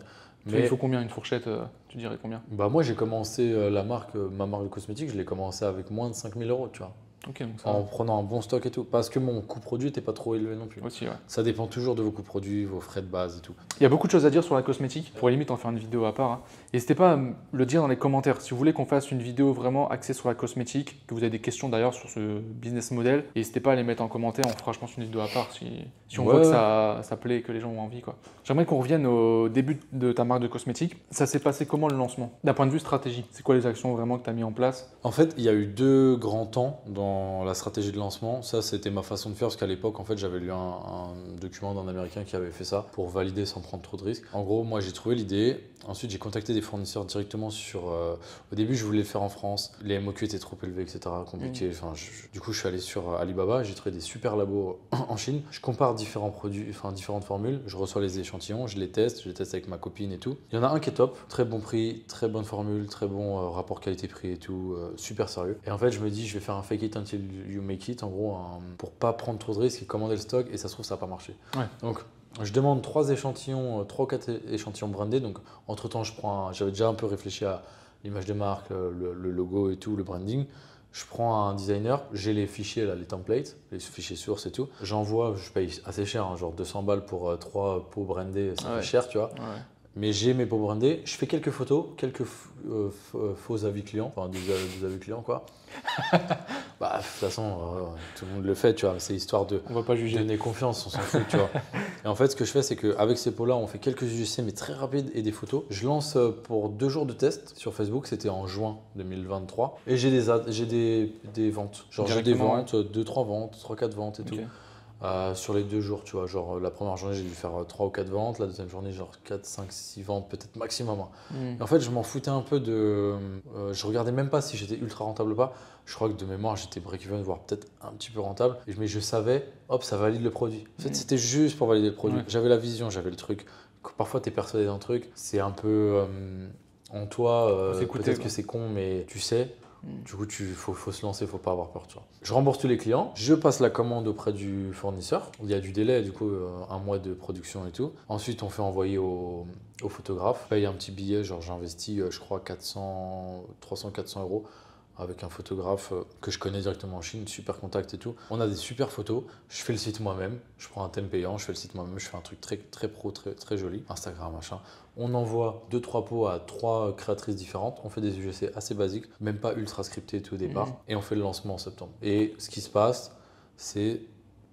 Il faut combien une fourchette Tu dirais combien? Bah moi j'ai commencé ma marque de cosmétiques, je l'ai commencé avec moins de 5 000 euros, tu vois. Ok, donc ça En prenant un bon stock et tout. Parce que mon coût produit n'était pas trop élevé non plus. aussi, ouais. Ça dépend toujours de vos coûts produits, vos frais de base et tout. Il y a beaucoup de choses à dire sur la cosmétique. On pourrait limite en faire une vidéo à part, hein. N'hésitez pas à me le dire dans les commentaires. Si vous voulez qu'on fasse une vidéo vraiment axée sur la cosmétique, que vous avez des questions d'ailleurs sur ce business model, n'hésitez pas à les mettre en commentaire. On fera, je pense, une vidéo à part si on voit que ça plaît et que les gens ont envie, quoi. J'aimerais qu'on revienne au début de ta marque de cosmétique. Ça s'est passé comment le lancement? D'un point de vue stratégie, c'est quoi les actions vraiment que tu as mis en place? En fait, il y a eu 2 grands temps dans la stratégie de lancement. Ça, c'était ma façon de faire parce qu'à l'époque, en fait, j'avais lu un document d'un Américain qui avait fait ça pour valider sans prendre trop de risques. En gros, moi, j'ai trouvé l'idée. Ensuite, j'ai contacté des fournisseurs directement sur. Au début, je voulais le faire en France. Les MOQ étaient trop élevés, etc. Compliqué. Enfin, du coup, je suis allé sur Alibaba. J'ai trouvé des super labos en Chine. Je compare différents produits, enfin différentes formules. Je reçois les échantillons, je les teste avec ma copine et tout. Il y en a un qui est top, très bon prix, très bonne formule, très bon rapport qualité-prix et tout, super sérieux. Et en fait, je me dis, je vais faire un fake it until you make it, en gros, pour pas prendre trop de risques et commander le stock. Et ça se trouve, ça n'a pas marché. Ouais. Donc, je demande 3 échantillons, 3 ou 4 échantillons brandés. Donc, entre-temps, j'avais déjà un peu réfléchi à l'image de marque, le logo et tout, le branding. Je prends un designer, j'ai les fichiers, là, les templates, les fichiers sources et tout. J'envoie, je paye assez cher, hein, genre 200 balles pour 3 pots brandés, ça fait cher, tu vois. Ouais. Mais j'ai mes pots brandés, je fais quelques photos, quelques faux avis clients, enfin des avis clients quoi. Bah, de toute façon, tout le monde le fait, tu vois. C'est histoire de on va pas juger. Donner confiance, on s'en fout, tu vois. Et en fait, ce que je fais, c'est qu'avec ces pots-là, on fait quelques UGC, mais très rapides et des photos. Je lance pour 2 jours de test sur Facebook, c'était en juin 2023. Et j'ai des ventes. Genre, j'ai des ventes, 2-3 ventes, 3-4 ventes et tout. Sur les 2 jours, tu vois. Genre, la première journée, j'ai dû faire 3 ou 4 ventes. La deuxième journée, genre 4, 5, 6 ventes, peut-être maximum. Et en fait, je m'en foutais un peu de. Je regardais même pas si j'étais ultra rentable ou pas. Je crois que de mémoire, j'étais break-even, voire peut-être un petit peu rentable. Mais je savais, hop, ça valide le produit. En fait, c'était juste pour valider le produit. J'avais la vision, j'avais le truc. Parfois, tu es persuadé d'un truc. C'est un peu en toi. Peut-être que c'est con, mais tu sais. Du coup, faut se lancer, faut pas avoir peur. Tu vois. Je rembourse tous les clients, je passe la commande auprès du fournisseur. Il y a du délai, du coup, 1 mois de production et tout. Ensuite, on fait envoyer au photographe. Je paye un petit billet, genre j'investis, je crois, 300-400 euros avec un photographe que je connais directement en Chine, super contact et tout. On a des super photos. Je fais le site moi-même. Je prends un thème payant, je fais le site moi-même. Je fais un truc très, très pro, très, très joli. Instagram, machin. On envoie 2-3 pots à 3 créatrices différentes. On fait des UGC assez basiques, même pas ultra scriptés et tout au départ. Et on fait le lancement en septembre. Et ce qui se passe, c'est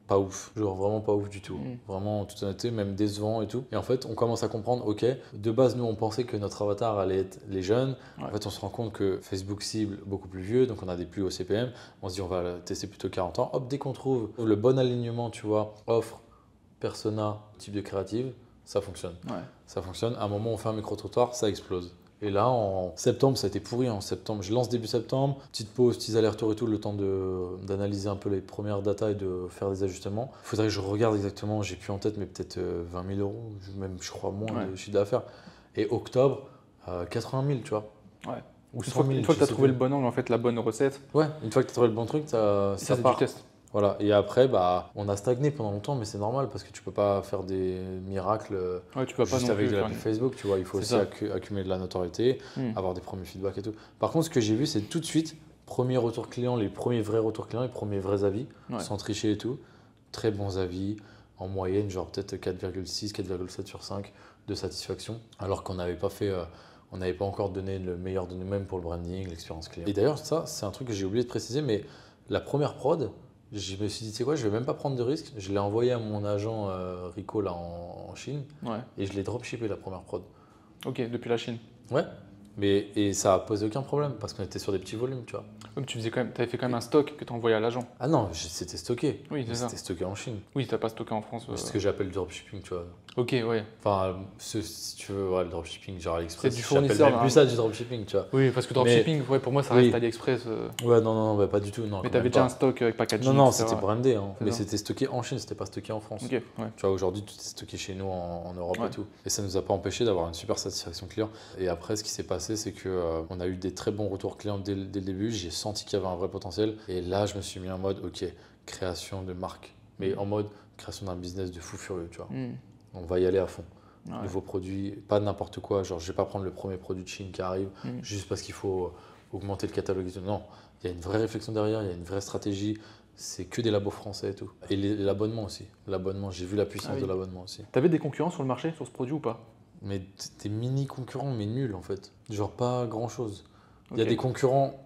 pas ouf, genre vraiment pas ouf du tout, vraiment en toute honnêteté, même décevant et tout. Et en fait, on commence à comprendre, ok, de base, nous on pensait que notre avatar allait être les jeunes. En fait, on se rend compte que Facebook cible beaucoup plus vieux, donc on a des plus hauts CPM. On se dit, on va tester plutôt 40 ans. Hop, dès qu'on trouve le bon alignement, tu vois, offre, persona, type de créative, ça fonctionne. Ça fonctionne. À un moment, on fait un micro-trottoir, ça explose. Et là, en septembre, ça a été pourri. En septembre, je lance début septembre, petite pause, petits allers-retours et tout, le temps d'analyser un peu les premières datas et de faire des ajustements. Il faudrait que je regarde exactement, j'ai plus en tête, mais peut-être 20 000 euros, même je crois moins de chiffre d'affaires. Et octobre, 80 000, tu vois. Ou 100 000, une fois que tu as trouvé le bon angle, en fait, la bonne recette. Ouais, une fois que tu as trouvé le bon truc, ça c'est part. du test. Voilà. Et après, on a stagné pendant longtemps, mais c'est normal parce que tu peux pas faire des miracles tu peux juste pas avec de la pub Facebook. Tu vois, il faut aussi accumuler de la notoriété, avoir des premiers feedbacks et tout. Par contre, ce que j'ai vu, c'est tout de suite, premier retour client, les premiers vrais retours clients, les premiers vrais avis, sans tricher et tout. Très bons avis, en moyenne, genre peut-être 4,6, 4,7 sur 5 de satisfaction, alors qu'on n'avait pas fait. On n'avait pas encore donné le meilleur de nous-mêmes pour le branding, l'expérience client. Et d'ailleurs, ça, c'est un truc que j'ai oublié de préciser, mais la première prod, je me suis dit, tu sais quoi, je vais même pas prendre de risque. Je l'ai envoyé à mon agent Rico là en Chine et je l'ai dropshippé la première prod. Ok, depuis la Chine. Ouais, et ça a posé aucun problème parce qu'on était sur des petits volumes, tu vois. Donc tu avais fait quand même un stock que tu as envoyé à l'agent. Ah non, c'était stocké. Oui, c'est ça. C'était stocké en Chine. Oui, tu n'as pas stocké en France. C'est ce que j'appelle le dropshipping, tu vois. Ok, ouais. Enfin, si tu veux, le dropshipping, genre AliExpress. C'est du fournisseur. J'appelle même plus ça du dropshipping, tu vois. Oui, parce que dropshipping, pour moi, ça reste AliExpress. Ouais, non, pas du tout. Non, mais tu avais déjà un stock avec packaging. Non, c'était brandé, hein. Mais c'était stocké en Chine, c'était pas stocké en France. Ok, Tu vois, aujourd'hui, tout est stocké chez nous en Europe et tout. Et ça nous a pas empêché d'avoir une super satisfaction client. Et après, ce qui s'est passé, c'est que on a eu des très bons retours clients dès le début. J'ai senti qu'il y avait un vrai potentiel. Et là, je me suis mis en mode, ok, création de marque. Mais en mode création d'un business de fou furieux, tu vois. On va y aller à fond. Nouveaux produits, pas n'importe quoi. Genre, je vais pas prendre le premier produit de Chine qui arrive juste parce qu'il faut augmenter le catalogue. Non, il y a une vraie réflexion derrière, il y a une vraie stratégie. C'est que des labos français et tout. Et l'abonnement aussi. L'abonnement, j'ai vu la puissance de l'abonnement aussi. Tu avais des concurrents sur le marché, sur ce produit ou pas? Mais des mini concurrents, mais nuls en fait. Genre pas grand chose. Il y a des concurrents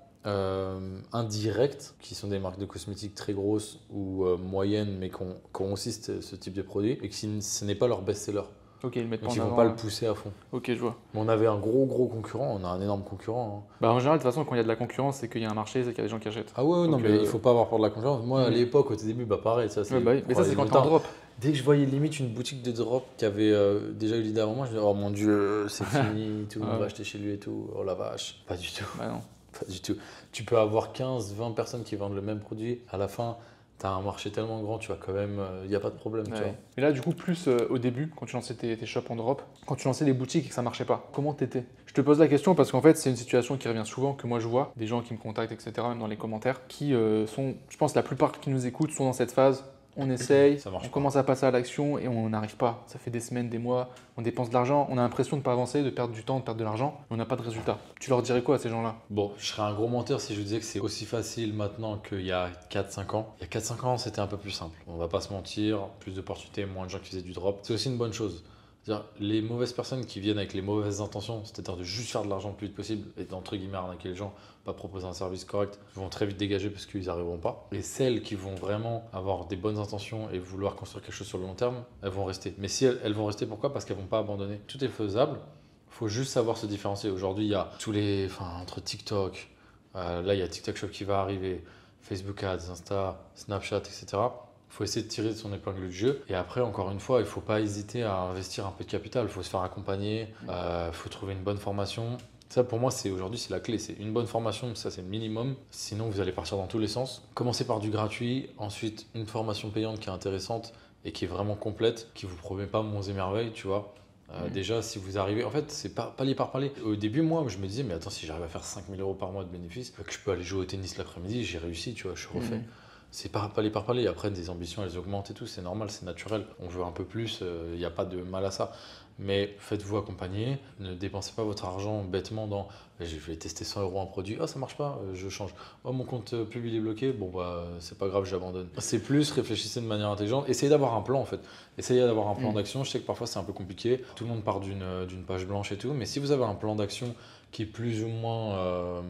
indirects qui sont des marques de cosmétiques très grosses ou moyennes mais qui ont aussi ce type de produit et que ce n'est pas leur best-seller. Ok, ils le mettent pas Donc en ils vont avant. pas le pousser à fond. Ok, je vois. Mais on avait un gros concurrent, on a un énorme concurrent, hein. Bah, en général, de toute façon, quand il y a de la concurrence, c'est qu'il y a un marché, c'est qu'il y a des gens qui achètent. Ah ouais, non, Donc, mais il faut pas avoir peur de la concurrence. Moi, à Mhm. l'époque, au tout début, bah pareil, ça c'est. Ouais, bah oui. Mais ça, c'est quand t'es en drop. Dès que je voyais limite une boutique de drop qui avait déjà eu l'idée avant moi, je me disais, oh mon dieu, c'est fini, tout le monde Ouais. va acheter chez lui et tout. Oh la vache. Pas du tout. Bah non. Pas du tout. Tu peux avoir 15, 20 personnes qui vendent le même produit. À la fin, tu as un marché tellement grand, tu vas quand même. Il n'y a pas de problème, tu Ouais. vois. Mais là, du coup, plus au début, quand tu lançais tes shops en drop, quand tu lançais les boutiques et que ça marchait pas, comment t'étais? Je te pose la question parce qu'en fait, c'est une situation qui revient souvent, que moi je vois, des gens qui me contactent, etc., même dans les commentaires, qui sont, je pense, la plupart qui nous écoutent sont dans cette phase. On essaye, Ça marche on pas. commence à passer à l'action et on n'arrive pas. Ça fait des semaines, des mois, on dépense de l'argent, on a l'impression de ne pas avancer, de perdre du temps, de perdre de l'argent, mais on n'a pas de résultat. Tu leur dirais quoi à ces gens-là? Bon, je serais un gros menteur si je vous disais que c'est aussi facile maintenant qu'il y a 4-5 ans. Il y a 4-5 ans, c'était un peu plus simple. On va pas se mentir, plus d'opportunités, moins de gens qui faisaient du drop. C'est aussi une bonne chose. C'est-à-dire, les mauvaises personnes qui viennent avec les mauvaises intentions, c'est-à-dire de juste faire de l'argent le plus vite possible et d'entre guillemets arnaquer les gens, pas proposer un service correct, vont très vite dégager parce qu'ils n'y arriveront pas. Et celles qui vont vraiment avoir des bonnes intentions et vouloir construire quelque chose sur le long terme, elles vont rester. Mais si elles vont rester, pourquoi? Parce qu'elles vont pas abandonner. Tout est faisable. Il faut juste savoir se différencier. Aujourd'hui, il y a tous les. Enfin, entre TikTok, là, il y a TikTok Shop qui va arriver, Facebook Ads, Insta, Snapchat, etc. Il faut essayer de tirer de son épingle du jeu. Et après, encore une fois, il ne faut pas hésiter à investir un peu de capital. Il faut se faire accompagner, il faut trouver une bonne formation. Ça, pour moi, aujourd'hui, c'est la clé. C'est une bonne formation, ça, c'est le minimum. Sinon, vous allez partir dans tous les sens. Commencez par du gratuit, ensuite une formation payante qui est intéressante et qui est vraiment complète, qui ne vous promet pas monts et merveilles, tu vois. Déjà, si vous arrivez, en fait, c'est pas palier par palier. Au début, moi, je me disais, mais attends, si j'arrive à faire 5000 euros par mois de bénéfices, que je peux aller jouer au tennis l'après-midi, j'ai réussi, tu vois, je suis refait. C'est pas palier par palier. Après, des ambitions, elles augmentent et tout, c'est normal, c'est naturel. On veut un peu plus, il n'y a pas de mal à ça. Mais faites-vous accompagner, ne dépensez pas votre argent bêtement dans je vais tester 100 euros un produit, ah ça marche pas, je change. Oh mon compte pub il est bloqué, bon bah c'est pas grave, j'abandonne. C'est plus réfléchissez de manière intelligente, essayez d'avoir un plan en fait. Essayez d'avoir un plan d'action, je sais que parfois c'est un peu compliqué, tout le monde part d'une page blanche et tout, mais si vous avez un plan d'action qui est plus ou moins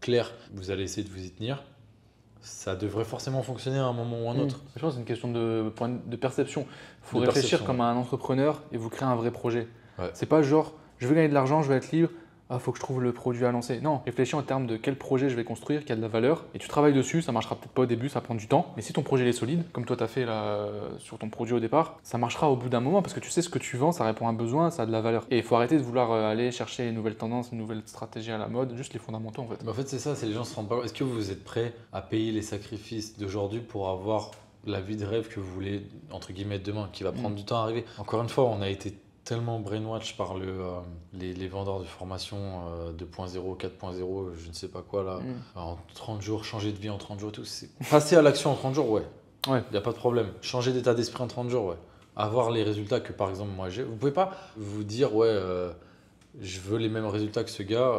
clair, vous allez essayer de vous y tenir. Ça devrait forcément fonctionner à un moment ou à un autre. Je pense que c'est une question de perception. Il faut De réfléchir perception, comme un entrepreneur et vous créer un vrai projet. Ouais. C'est pas genre, je veux gagner de l'argent, je veux être libre, il faut que je trouve le produit à lancer. Non, réfléchis en termes de quel projet je vais construire, qui a de la valeur, et tu travailles dessus, ça marchera peut-être pas au début, ça prend du temps, mais si ton projet est solide, comme toi tu as fait là, sur ton produit au départ, ça marchera au bout d'un moment parce que tu sais ce que tu vends, ça répond à un besoin, ça a de la valeur. Et il faut arrêter de vouloir aller chercher les nouvelles tendances, une nouvelle stratégie à la mode, juste les fondamentaux en fait. Mais en fait, c'est ça, c'est les gens se rendent pas compte. Est-ce que vous êtes prêt à payer les sacrifices d'aujourd'hui pour avoir la vie de rêve que vous voulez, entre guillemets, demain, qui va prendre du temps à arriver? Encore une fois, on a été tellement brainwash par les vendeurs de formation 2.0, 4.0, je ne sais pas quoi là, en 30 jours, changer de vie en 30 jours et tout. Passer à l'action en 30 jours, ouais. Il n'y a pas de problème. Changer d'état d'esprit en 30 jours, ouais. Avoir les résultats que par exemple moi j'ai. Vous pouvez pas vous dire, ouais, je veux les mêmes résultats que ce gars,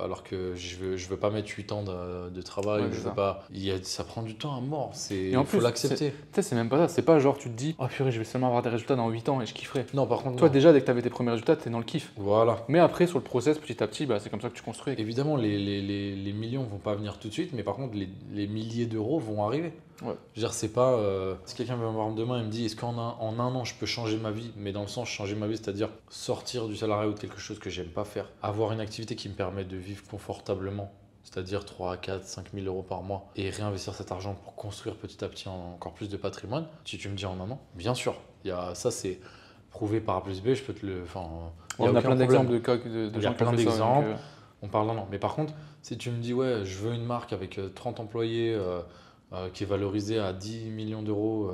alors que je veux pas mettre 8 ans de travail, Ouais, je c'est veux ça. pas. Ça prend du temps à mort, Et en faut plus, l'accepter. Tu sais, c'est même pas ça, c'est pas genre tu te dis, oh purée, je vais seulement avoir des résultats dans 8 ans et je kifferai. Non, par contre, Toi non. déjà, dès que tu avais tes premiers résultats, tu es dans le kiff. Voilà. Mais après, sur le process, petit à petit, bah, c'est comme ça que tu construis. Évidemment, les millions vont pas venir tout de suite, mais par contre, les milliers d'euros vont arriver. Ouais. Je veux dire, c'est pas. Si quelqu'un vient me voir demain et me dit, est-ce qu'en en un an, je peux changer ma vie? Mais dans le sens, changer ma vie, c'est-à-dire sortir du salariat ou de quelque chose que j'aime pas faire, avoir une activité qui me permet de vivre confortablement, c'est-à-dire 3, 4, 5 000 euros par mois, et réinvestir cet argent pour construire petit à petit encore plus de patrimoine. Si tu me dis en un an, bien sûr. Ça, c'est prouvé par A plus B, je peux te le. Enfin, y On a aucun plein problème. d'exemples de Il y a gens qui ont plein fait ça. d'exemples. On parle d'un an. Mais par contre, si tu me dis, ouais, je veux une marque avec 30 employés qui est valorisée à 10 millions d'euros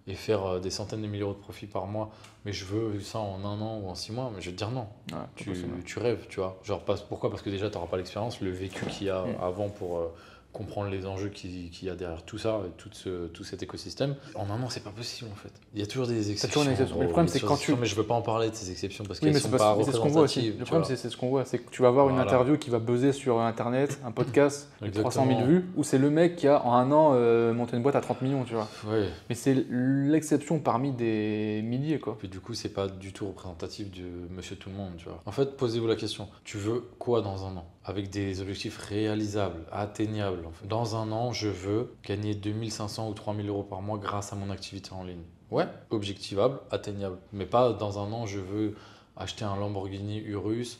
et faire des centaines de milliers d'euros de profit par mois, mais je veux ça en un an ou en 6 mois, mais je vais te dire non. Ouais, c'est possible. Tu rêves, tu vois. Genre, pourquoi? Parce que déjà, tu n'auras pas l'expérience, le vécu qu'il y a avant pour comprendre les enjeux qu'il y a derrière tout ça et tout cet écosystème. En un an, c'est pas possible en fait. Il y a toujours des exceptions. toujours une exception. Mais le problème, c'est quand tu. Mais je veux pas en parler de ces exceptions parce Oui, qu'elles mais sont c'est pas c'est ce qu'on voit aussi. représentatives. Le tu problème, vois. c'est ce qu'on voit. C'est que tu vas avoir une Voilà. interview qui va buzzer sur Internet, un podcast, de 300 000 Exactement. vues, où c'est le mec qui a en un an monté une boîte à 30 millions, tu vois. Ouais. Mais c'est l'exception parmi des milliers, quoi. Puis du coup, c'est pas du tout représentatif de monsieur tout le monde, tu vois. En fait, posez-vous la question, tu veux quoi dans un an? Avec des objectifs réalisables, atteignables. En fait. Dans un an, je veux gagner 2500 ou 3000 euros par mois grâce à mon activité en ligne. Ouais, objectivable, atteignable. Mais pas dans un an, je veux acheter un Lamborghini Urus,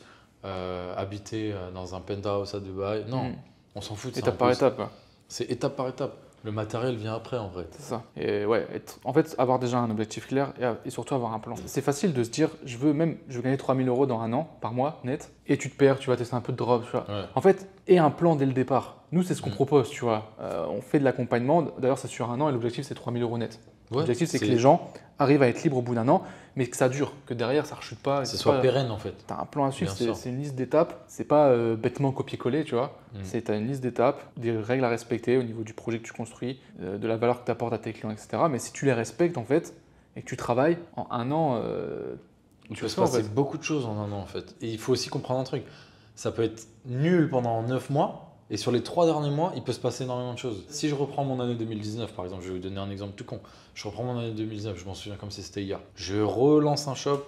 habiter dans un penthouse à Dubaï. Non, Hmm. on s'en fout de ça un Étape par peu. étape, quoi. C'est étape par étape. Le matériel vient après en vrai. C'est ça. Et ouais, en fait, avoir déjà un objectif clair et surtout avoir un plan. C'est facile de se dire, je veux gagner 3000 euros dans un an, par mois, net, et tu te perds, tu vas tester un peu de drop, tu vois. Ouais. En fait, et un plan dès le départ. Nous, c'est ce qu'on propose, tu vois. On fait de l'accompagnement, d'ailleurs, c'est sur un an et l'objectif, c'est 3000 euros net. Ouais, L'objectif, c'est que les gens arrivent à être libres au bout d'un an, mais que ça dure, que derrière, ça ne rechute pas. ce soit pérenne en fait. Tu as un plan à suivre, Bien sûr. c'est une liste d'étapes. C'est pas bêtement copier-coller, tu vois. Tu as une liste d'étapes, des règles à respecter au niveau du projet que tu construis, de la valeur que tu apportes à tes clients, etc. Mais si tu les respectes, en fait, et que tu travailles, en un an, Il tu peut le se fais, en passer fait. beaucoup de choses en un an en fait. Et il faut aussi comprendre un truc. Ça peut être nul pendant 9 mois. Et sur les 3 derniers mois, il peut se passer énormément de choses. Si je reprends mon année 2019, par exemple, je vais vous donner un exemple tout con. Je reprends mon année 2019, je m'en souviens comme si c'était hier. Je relance un shop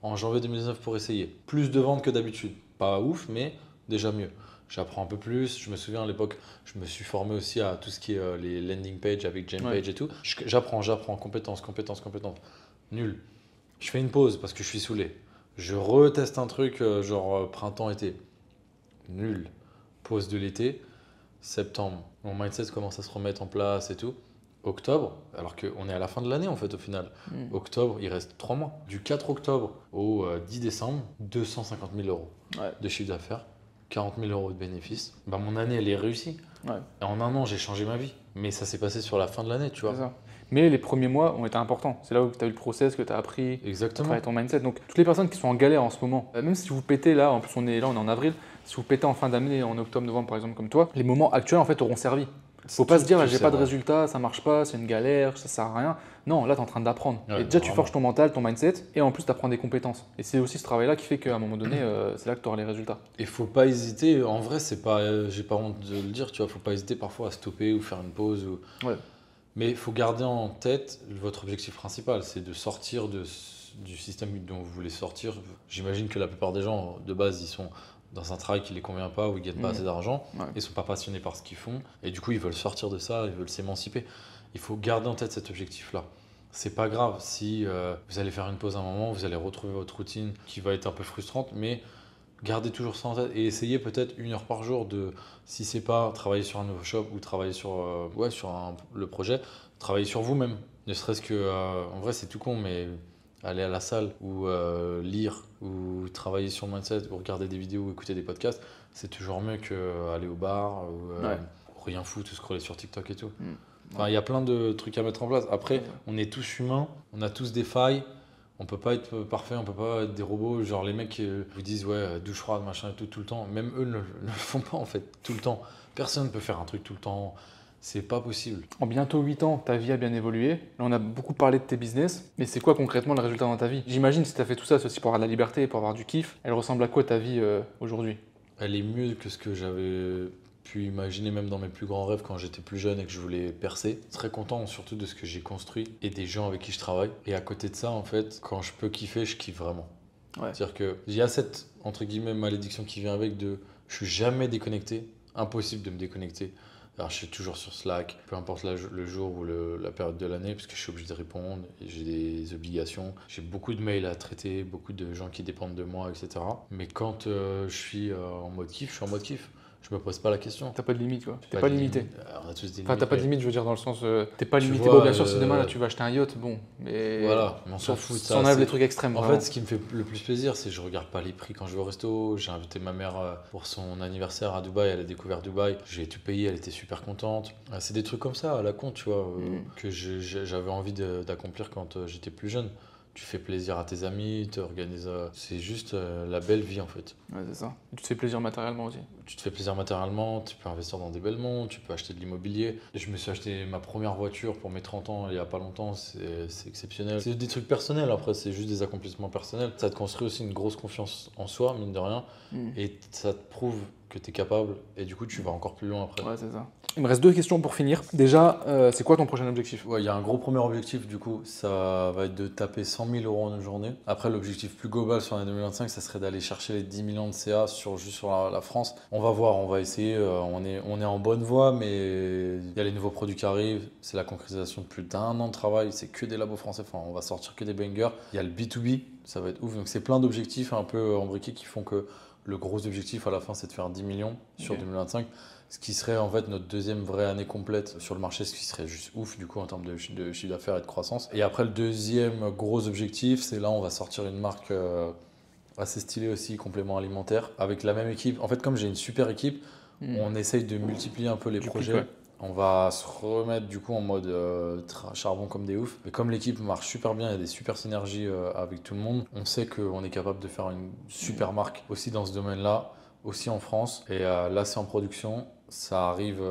en janvier 2019 pour essayer. Plus de ventes que d'habitude. Pas ouf, mais déjà mieux. J'apprends un peu plus. Je me souviens à l'époque, je me suis formé aussi à tout ce qui est les landing pages avec Genpage et tout. J'apprends, compétences. Nul. Je fais une pause parce que je suis saoulé. Je reteste un truc genre printemps-été. Nul. Pause de l'été. Septembre, mon mindset commence à se remettre en place et tout. Octobre, alors qu'on est à la fin de l'année en fait au final. Octobre, il reste 3 mois. Du 4 octobre au 10 décembre, 250 000 euros de chiffre d'affaires, 40 000 euros de bénéfices. Bah, mon année, elle est réussie. Ouais. Et en un an, j'ai changé ma vie. Mais ça s'est passé sur la fin de l'année, tu vois. C'est ça. Mais les premiers mois ont été importants. C'est là où tu as eu le process, que tu as appris, Exactement. travaillé ton mindset. Donc, toutes les personnes qui sont en galère en ce moment, même si vous pétez là, en plus on est en avril, si vous pétez en fin d'année, en octobre, novembre par exemple, comme toi, les moments actuels en fait auront servi. Faut pas se dire, j'ai pas de résultat, ça marche pas, c'est une galère, ça sert à rien. Non, là, tu es en train d'apprendre. Ouais, et déjà, tu vraiment. forges ton mental, ton mindset, et en plus, tu apprends des compétences. Et c'est aussi ce travail-là qui fait qu'à un moment donné, c'est là que tu auras les résultats. Et faut pas hésiter, en vrai, c'est pas, j'ai pas honte de le dire, tu vois, faut pas hésiter parfois à stopper ou faire une pause. Ouais. Mais il faut garder en tête votre objectif principal, c'est de sortir du système dont vous voulez sortir. J'imagine que la plupart des gens, de base, ils sont dans un travail qui ne les convient pas ou ils ne gagnent pas assez d'argent, Ouais. ils ne sont pas passionnés par ce qu'ils font, et du coup, ils veulent sortir de ça, ils veulent s'émanciper. Il faut garder en tête cet objectif-là. C'est pas grave si vous allez faire une pause un moment, vous allez retrouver votre routine qui va être un peu frustrante, mais gardez toujours ça en tête et essayez peut-être 1 heure par jour de, si c'est pas travailler sur un nouveau shop ou travailler sur, le projet, travailler sur vous-même. Ne serait-ce que, en vrai c'est tout con, mais aller à la salle ou lire ou travailler sur le mindset ou regarder des vidéos ou écouter des podcasts, c'est toujours mieux qu'aller au bar ou rien foutre ou scroller sur TikTok et tout. Enfin, il y a plein de trucs à mettre en place. Après, on est tous humains, on a tous des failles. On peut pas être parfait, on peut pas être des robots. Genre les mecs qui vous disent douche froide, machin et tout le temps. Même eux ne le font pas en fait, tout le temps. Personne ne peut faire un truc tout le temps. C'est pas possible. En bientôt 8 ans, ta vie a bien évolué. Là, on a beaucoup parlé de tes business, mais c'est quoi concrètement le résultat dans ta vie? J'imagine si tu as fait tout ça, c'est aussi pour avoir de la liberté, pour avoir du kiff. Elle ressemble à quoi ta vie aujourd'hui? Elle est mieux que ce que j'avais pu imaginer même dans mes plus grands rêves quand j'étais plus jeune et que je voulais percer. Très content surtout de ce que j'ai construit et des gens avec qui je travaille. Et à côté de ça, en fait, quand je peux kiffer, je kiffe vraiment. Ouais. C'est-à-dire que il y a cette, entre guillemets, malédiction qui vient avec de je suis jamais déconnecté, impossible de me déconnecter. Alors, je suis toujours sur Slack, peu importe le jour ou la période de l'année, parce que je suis obligé de répondre, et j'ai des obligations. J'ai beaucoup de mails à traiter, beaucoup de gens qui dépendent de moi, etc. Mais quand je suis en mode kiff, je suis en mode kiff. Je me pose pas la question. T'as pas de limite, quoi. T'es pas limité. On a tous des limites. Enfin, t'as pas de limite, je veux dire, dans le sens, t'es pas Tu limité. vois, Bon, bien sûr, si demain là, tu vas acheter un yacht, bon, mais. Voilà, mais on s'en fout de ça. On enlève les trucs extrêmes. En vraiment. fait, ce qui me fait le plus plaisir, c'est que je regarde pas les prix quand je vais au resto. J'ai invité ma mère pour son anniversaire à Dubaï, elle a découvert Dubaï. J'ai tout payé, elle était super contente. C'est des trucs comme ça, à la con, tu vois, que j'avais envie d'accomplir quand j'étais plus jeune. Tu fais plaisir à tes amis, tu organises. C'est juste la belle vie en fait. Ouais, c'est ça. Et tu te fais plaisir matériellement aussi. Tu te fais plaisir matériellement, tu peux investir dans des belles montres, tu peux acheter de l'immobilier. Je me suis acheté ma première voiture pour mes 30 ans il y a pas longtemps, c'est exceptionnel. C'est des trucs personnels après, c'est juste des accomplissements personnels. Ça te construit aussi une grosse confiance en soi, mine de rien, et ça te prouve que tu es capable et du coup, tu vas encore plus loin après. Ouais, c'est ça. Il me reste 2 questions pour finir. Déjà, c'est quoi ton prochain objectif? Ouais, il y a un gros premier objectif, du coup, ça va être de taper 100 000 euros en une journée. Après, l'objectif plus global sur l'année 2025, ça serait d'aller chercher les 10 millions de CA juste sur la France. On va voir, on va essayer. On est en bonne voie, mais il y a les nouveaux produits qui arrivent. C'est la concrétisation de plus d'1 an de travail. C'est que des labos français. Enfin, on va sortir que des bangers. Il y a le B2B, ça va être ouf. Donc, c'est plein d'objectifs un peu embriqués qui font que le gros objectif à la fin, c'est de faire 10 millions sur 2025. Ce qui serait en fait notre deuxième vraie année complète sur le marché, ce qui serait juste ouf du coup en termes de chiffre d'affaires et de croissance. Et après, le deuxième gros objectif, c'est là on va sortir une marque assez stylée aussi, complément alimentaire, avec la même équipe. En fait, comme j'ai une super équipe, on essaye de multiplier un peu les projets. Ouais. On va se remettre du coup en mode charbon comme des oufs. Mais comme l'équipe marche super bien, il y a des super synergies avec tout le monde, on sait qu'on est capable de faire une super marque aussi dans ce domaine-là, aussi en France. Et là, c'est en production. Ça arrive,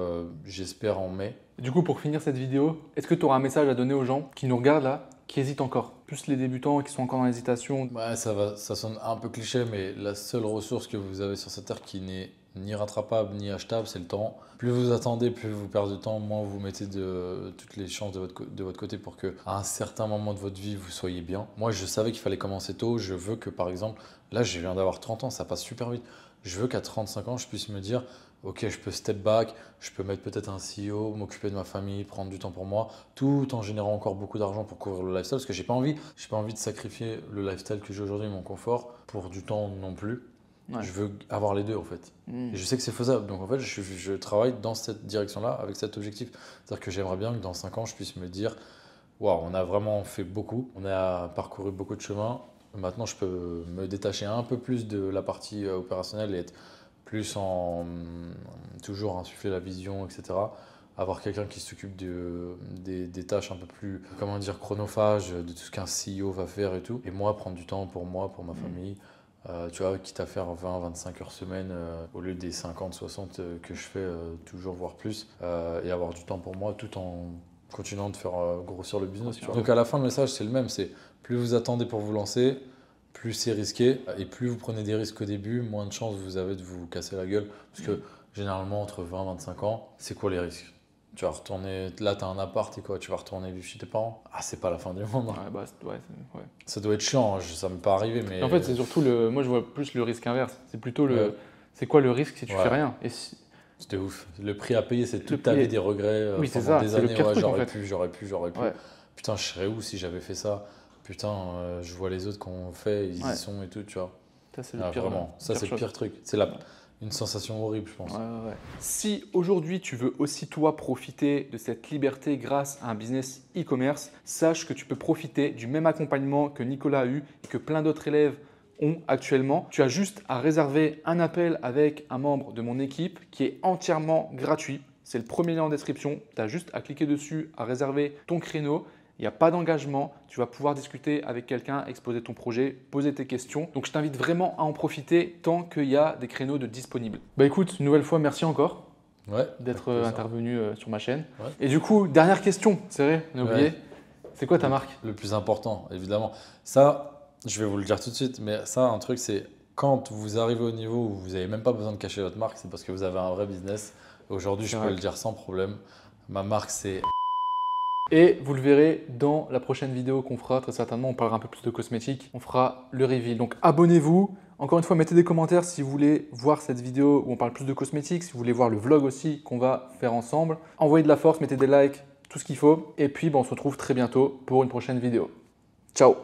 j'espère, en mai. Du coup, pour finir cette vidéo, est-ce que tu auras un message à donner aux gens qui nous regardent là, qui hésitent encore? Plus les débutants qui sont encore dans l'hésitation. Ouais, ça sonne un peu cliché, mais la seule ressource que vous avez sur cette terre qui n'est ni rattrapable ni achetable, c'est le temps. Plus vous attendez, plus vous perdez de temps, moins vous mettez toutes les chances de votre côté pour qu'à un certain moment de votre vie, vous soyez bien. Moi, je savais qu'il fallait commencer tôt. Je veux que, par exemple, là, je viens d'avoir 30 ans, ça passe super vite. Je veux qu'à 35 ans, je puisse me dire, ok, je peux step back, je peux mettre peut-être un CEO, m'occuper de ma famille, prendre du temps pour moi, tout en générant encore beaucoup d'argent pour couvrir le lifestyle, parce que j'ai pas envie de sacrifier le lifestyle que j'ai aujourd'hui, mon confort, pour du temps non plus. Ouais. Je veux avoir les deux en fait. Et je sais que c'est faisable, donc en fait je travaille dans cette direction-là avec cet objectif. C'est-à-dire que j'aimerais bien que dans 5 ans, je puisse me dire, waouh, on a vraiment fait beaucoup, on a parcouru beaucoup de chemin. Maintenant, je peux me détacher un peu plus de la partie opérationnelle et être plus toujours insuffler la vision, etc. Avoir quelqu'un qui s'occupe des tâches un peu plus, comment dire, chronophages, de tout ce qu'un CEO va faire et tout. Et moi, prendre du temps pour moi, pour ma famille. Tu vois, quitte à faire 20-25 heures semaine au lieu des 50-60 que je fais toujours, voire plus. Et avoir du temps pour moi tout en continuant de faire grossir le business. Tu vois. Donc à la fin, le message, c'est le même. C'est plus vous attendez pour vous lancer, plus c'est risqué. Et plus vous prenez des risques au début, moins de chances vous avez de vous casser la gueule. Parce que généralement, entre 20 et 25 ans, c'est quoi les risques? Tu vas retourner, là tu as un appart et quoi, tu vas retourner vivre chez tes parents? Ah, c'est pas la fin du monde. Ouais, bah, ouais. Ça doit être chiant, ça m'est pas arrivé. Mais en fait, c'est surtout moi je vois plus le risque inverse. C'est plutôt c'est quoi le risque si tu fais rien? C'était ouf. Le prix à payer, c'est toute ta vie des regrets. Oui, c'est ça. Des années, j'aurais pu. Ouais. Putain, je serais où si j'avais fait ça? Putain, je vois les autres qu'on fait, ils y sont et tout, tu vois. Ça, c'est le pire. Vraiment, ça, c'est le pire truc. C'est une sensation horrible, je pense. Ouais. Si aujourd'hui tu veux aussi toi profiter de cette liberté grâce à un business e-commerce, sache que tu peux profiter du même accompagnement que Nicolas a eu et que plein d'autres élèves ont actuellement. Tu as juste à réserver un appel avec un membre de mon équipe qui est entièrement gratuit. C'est le premier lien en description. Tu as juste à cliquer dessus, à réserver ton créneau. Il n'y a pas d'engagement, tu vas pouvoir discuter avec quelqu'un, exposer ton projet, poser tes questions. Donc je t'invite vraiment à en profiter tant qu'il y a des créneaux de disponibles. Bah écoute, une nouvelle fois, merci encore d'être intervenu sur ma chaîne. Ouais. Et du coup, dernière question, c'est vrai, on a oublié. C'est quoi ta marque? Le plus important, évidemment. Ça, je vais vous le dire tout de suite, mais ça, un truc, c'est quand vous arrivez au niveau où vous n'avez même pas besoin de cacher votre marque, c'est parce que vous avez un vrai business. Aujourd'hui, je peux le dire sans problème. Ma marque, c'est... Et vous le verrez dans la prochaine vidéo qu'on fera, très certainement, on parlera un peu plus de cosmétiques, on fera le reveal. Donc abonnez-vous, encore une fois mettez des commentaires si vous voulez voir cette vidéo où on parle plus de cosmétiques, si vous voulez voir le vlog aussi qu'on va faire ensemble. Envoyez de la force, mettez des likes, tout ce qu'il faut. Et puis on se retrouve très bientôt pour une prochaine vidéo. Ciao!